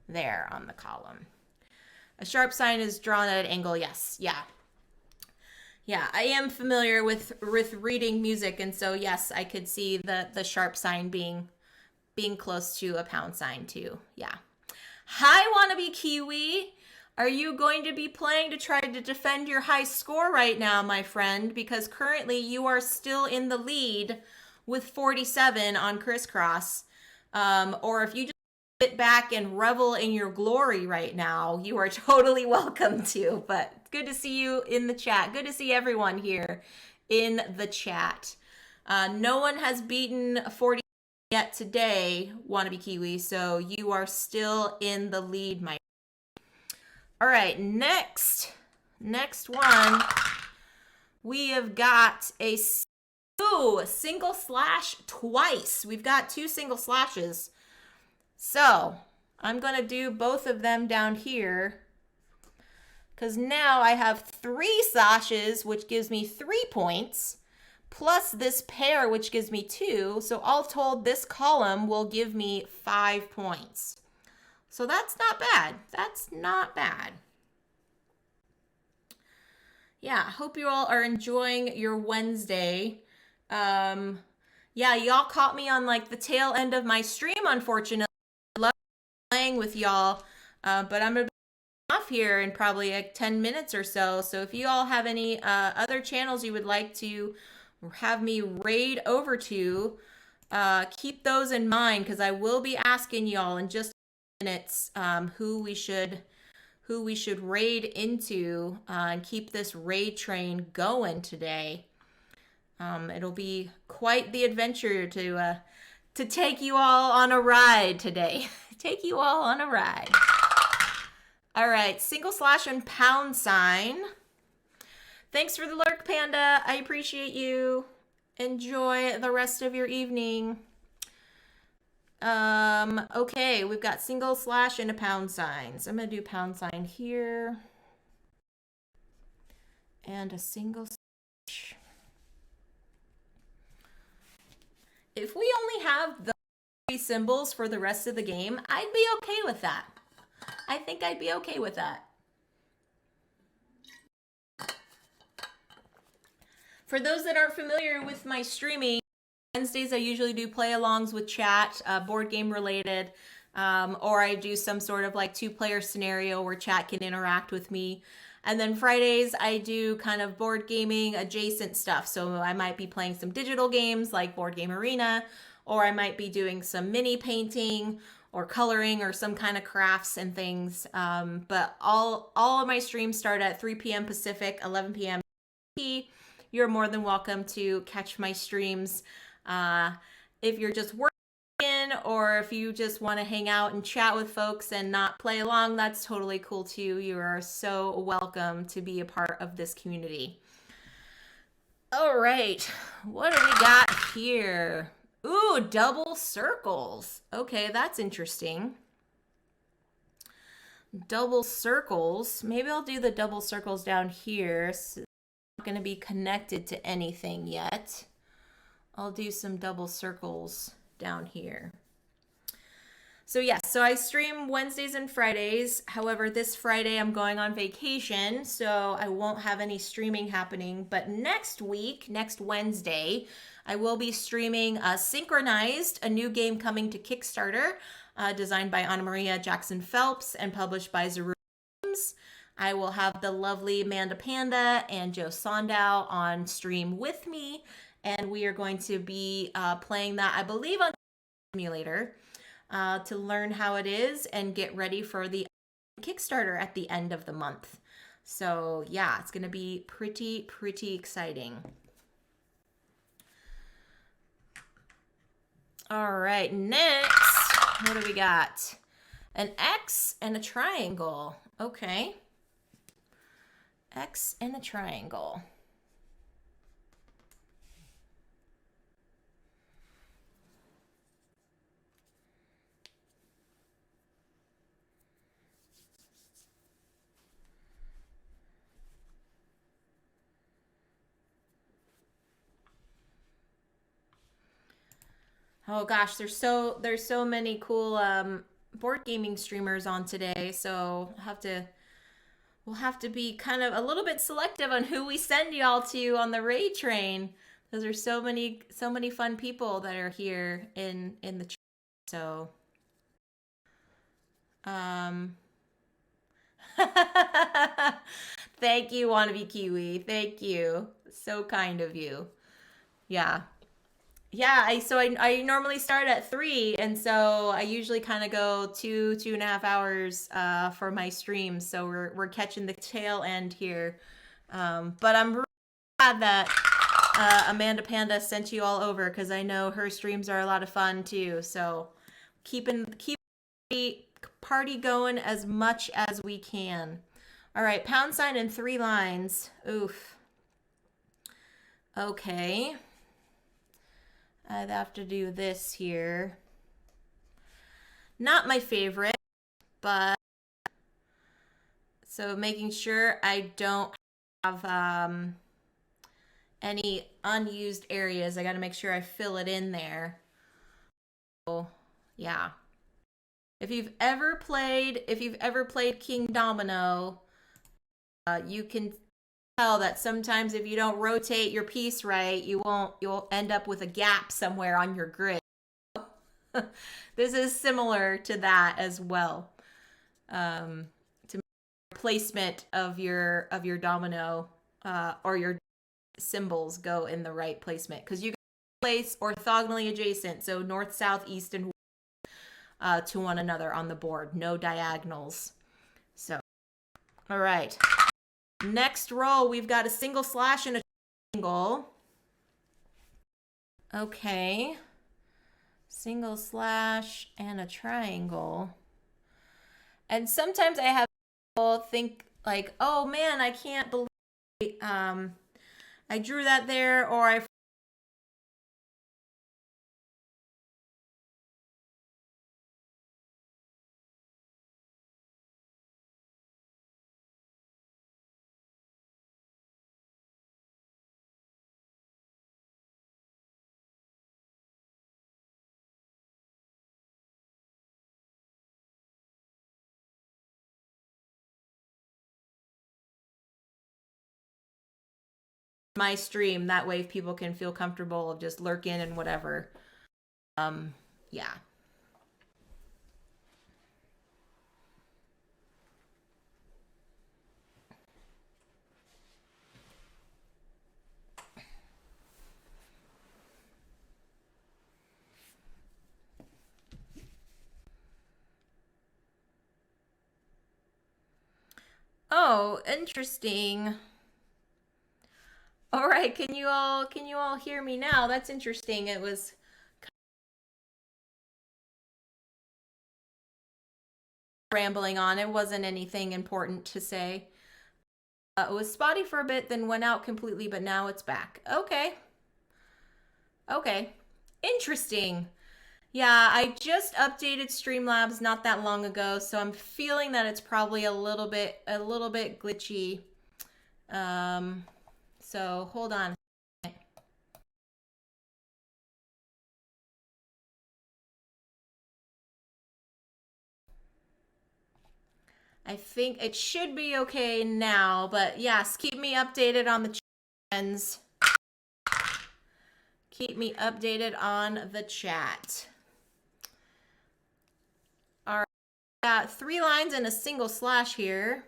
there on the column. A sharp sign is drawn at an angle. Yes. Yeah. Yeah, I am familiar with reading music, and so yes, I could see the sharp sign being close to a pound sign too. Yeah. Hi, wannabe Kiwi. Are you going to be playing to try to defend your high score right now, my friend? Because currently you are still in the lead with 47 on Crisscross. Or if you just sit back and revel in your glory right now, you are totally welcome to. But good to see you in the chat. Good to see everyone here in the chat. No one has beaten 40 yet today, wannabe Kiwi, so you are still in the lead, my. All right, next one, we have got a single slash twice. We've got 2 single slashes. So I'm going to do both of them down here because now I have 3 slashes, which gives me 3 points, plus this pair, which gives me 2. So all told, this column will give me 5 points. So that's not bad. That's not bad. Yeah, hope you all are enjoying your Wednesday. Yeah, y'all caught me on like the tail end of my stream, unfortunately. I love playing with y'all, but I'm going to be off here in probably like 10 minutes or so. So if you all have any other channels you would like to have me raid over to, keep those in mind because I will be asking y'all in just minutes who we should raid into and keep this raid train going today. It'll be quite the adventure to take you all on a ride today. Take you all on a ride. All right, / and £. Thanks for the lurk, Panda. I appreciate you. Enjoy the rest of your evening. Okay, we've got / and a £. So I'm gonna do £sign here. And a / If we only have the 3 symbols for the rest of the game, I'd be okay with that. I think I'd be okay with that. For those that aren't familiar with my streaming, Wednesdays I usually do play-alongs with chat, board game related, or I do some sort of like 2-player scenario where chat can interact with me. And then Fridays I do kind of board gaming adjacent stuff. So I might be playing some digital games like Board Game Arena, or I might be doing some mini painting or coloring or some kind of crafts and things. But all of my streams start at 3 p.m. Pacific, 11 p.m. You're more than welcome to catch my streams. If you're just working or if you just want to hang out and chat with folks and not play along, that's totally cool too. You are so welcome to be a part of this community. All right, what do we got here? Ooh, double circles. Okay, that's interesting. Double circles. Maybe I'll do the double circles down here. So not going to be connected to anything yet. I'll do some double circles down here. So yes, so I stream Wednesdays and Fridays. However, this Friday I'm going on vacation, so I won't have any streaming happening. But next week, next Wednesday, I will be streaming Synchronized, a new game coming to Kickstarter, designed by Anna Maria Jackson Phelps and published by Zaru Games. I will have the lovely Amanda Panda and Joe Sondow on stream with me, and we are going to be playing that, I believe, on Simulator to learn how it is and get ready for the Kickstarter at the end of the month. So yeah, it's going to be pretty exciting. All right, next, what do we got? An X and a triangle. Okay. X and a triangle. Oh gosh, there's so many cool board gaming streamers on today, so we'll have to be kind of a little bit selective on who we send y'all to on the raid train. Because there's so many fun people that are here in the chat. So thank you, Wannabe Kiwi. Thank you. So kind of you. Yeah. Yeah, I normally start at 3, and so I usually kind of go 2.5 hours for my streams. So we're catching the tail end here, but I'm really glad that Amanda Panda sent you all over because I know her streams are a lot of fun too. So keep the party going as much as we can. All right, £, and 3 lines. Oof. Okay. I'd have to do this here. Not my favorite, but so making sure I don't have any unused areas. I got to make sure I fill it in there. So, yeah. If you've ever played King Domino, you can tell that sometimes if you don't rotate your piece right, you'll end up with a gap somewhere on your grid. This is similar to that as well. To make placement of your domino or your symbols go in the right placement, because you place orthogonally adjacent, so north, south, east, and to one another on the board. No diagonals. So, all right. Next roll, we've got a single slash and a triangle. Okay. Single slash and a triangle. And sometimes I have people think like, oh man, I can't believe I drew that there, or I my stream that way people can feel comfortable of just lurk in and whatever. Yeah. Oh, interesting. All right, can you all hear me now? That's interesting. It was rambling on. It wasn't anything important to say. It was spotty for a bit, then went out completely, but now it's back. Okay. Okay. Interesting. Yeah, I just updated Streamlabs not that long ago, so I'm feeling that it's probably a little bit glitchy. So hold on. I think it should be okay now, but yes, keep me updated on the trends. Keep me updated on the chat. All right, got 3 lines and a single slash here.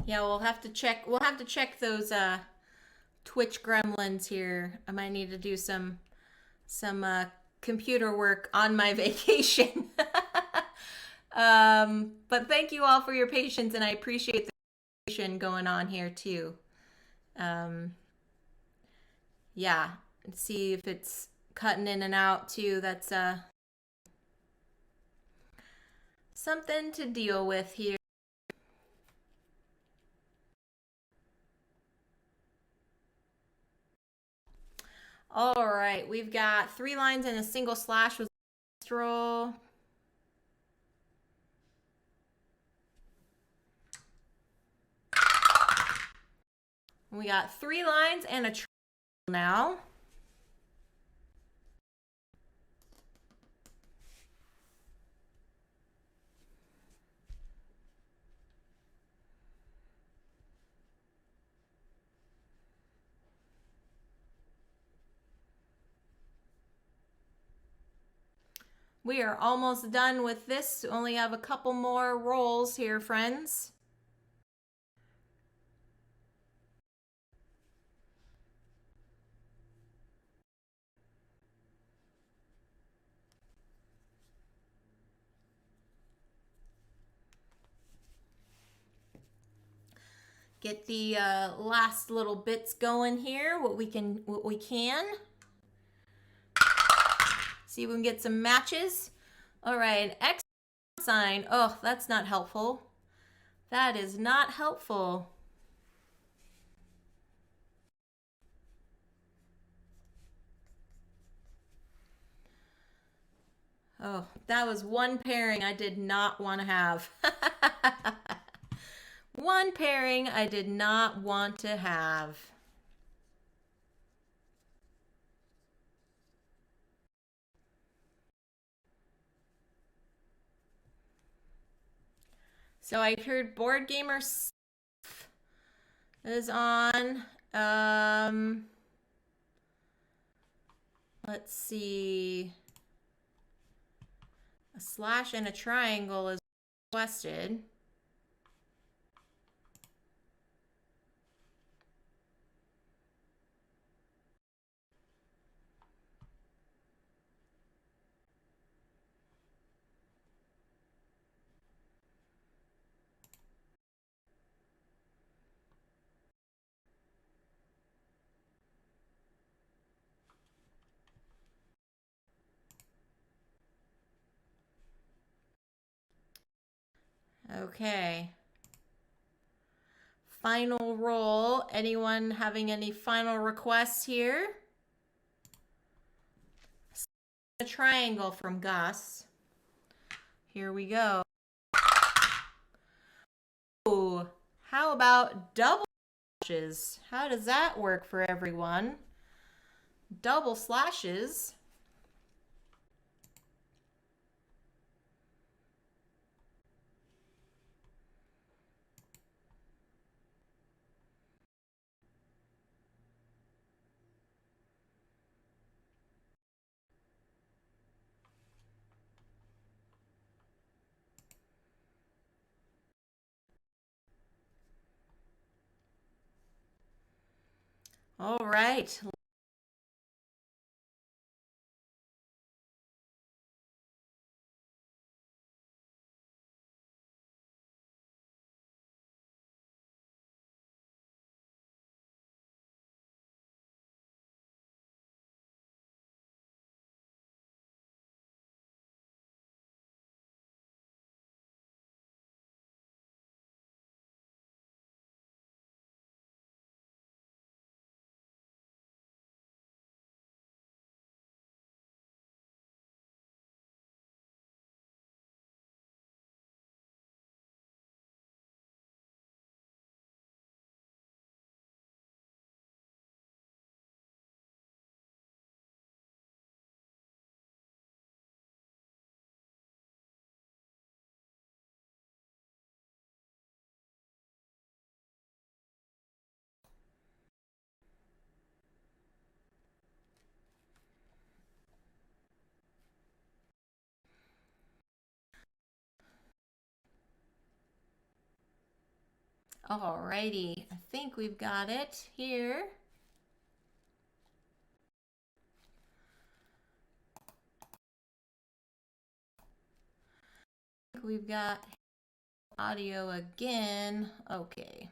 Yeah, we'll have to check those Twitch gremlins here. I might need to do some computer work on my vacation. But thank you all for your patience, and I appreciate the conversation going on here too. Yeah, see if it's cutting in and out too. That's something to deal with here. All right, we've got 3 lines and a single slash with roll. We got 3 lines and a triangle now. We are almost done with this. Only have a couple more rolls here, friends. Get the last little bits going here. What we can. See if we can get some matches. All right, X sign. Oh, that's not helpful. That is not helpful. Oh, that was one pairing I did not want to have. One pairing I did not want to have. So I heard Board Gamer is on. Let's see. A slash and a triangle is requested. Okay. Final roll. Anyone having any final requests here? A triangle from Gus. Here we go. Ooh, how about double slashes? How does that work for everyone? Double slashes. All right. Alrighty, I think we've got it here. We've got audio again. Okay.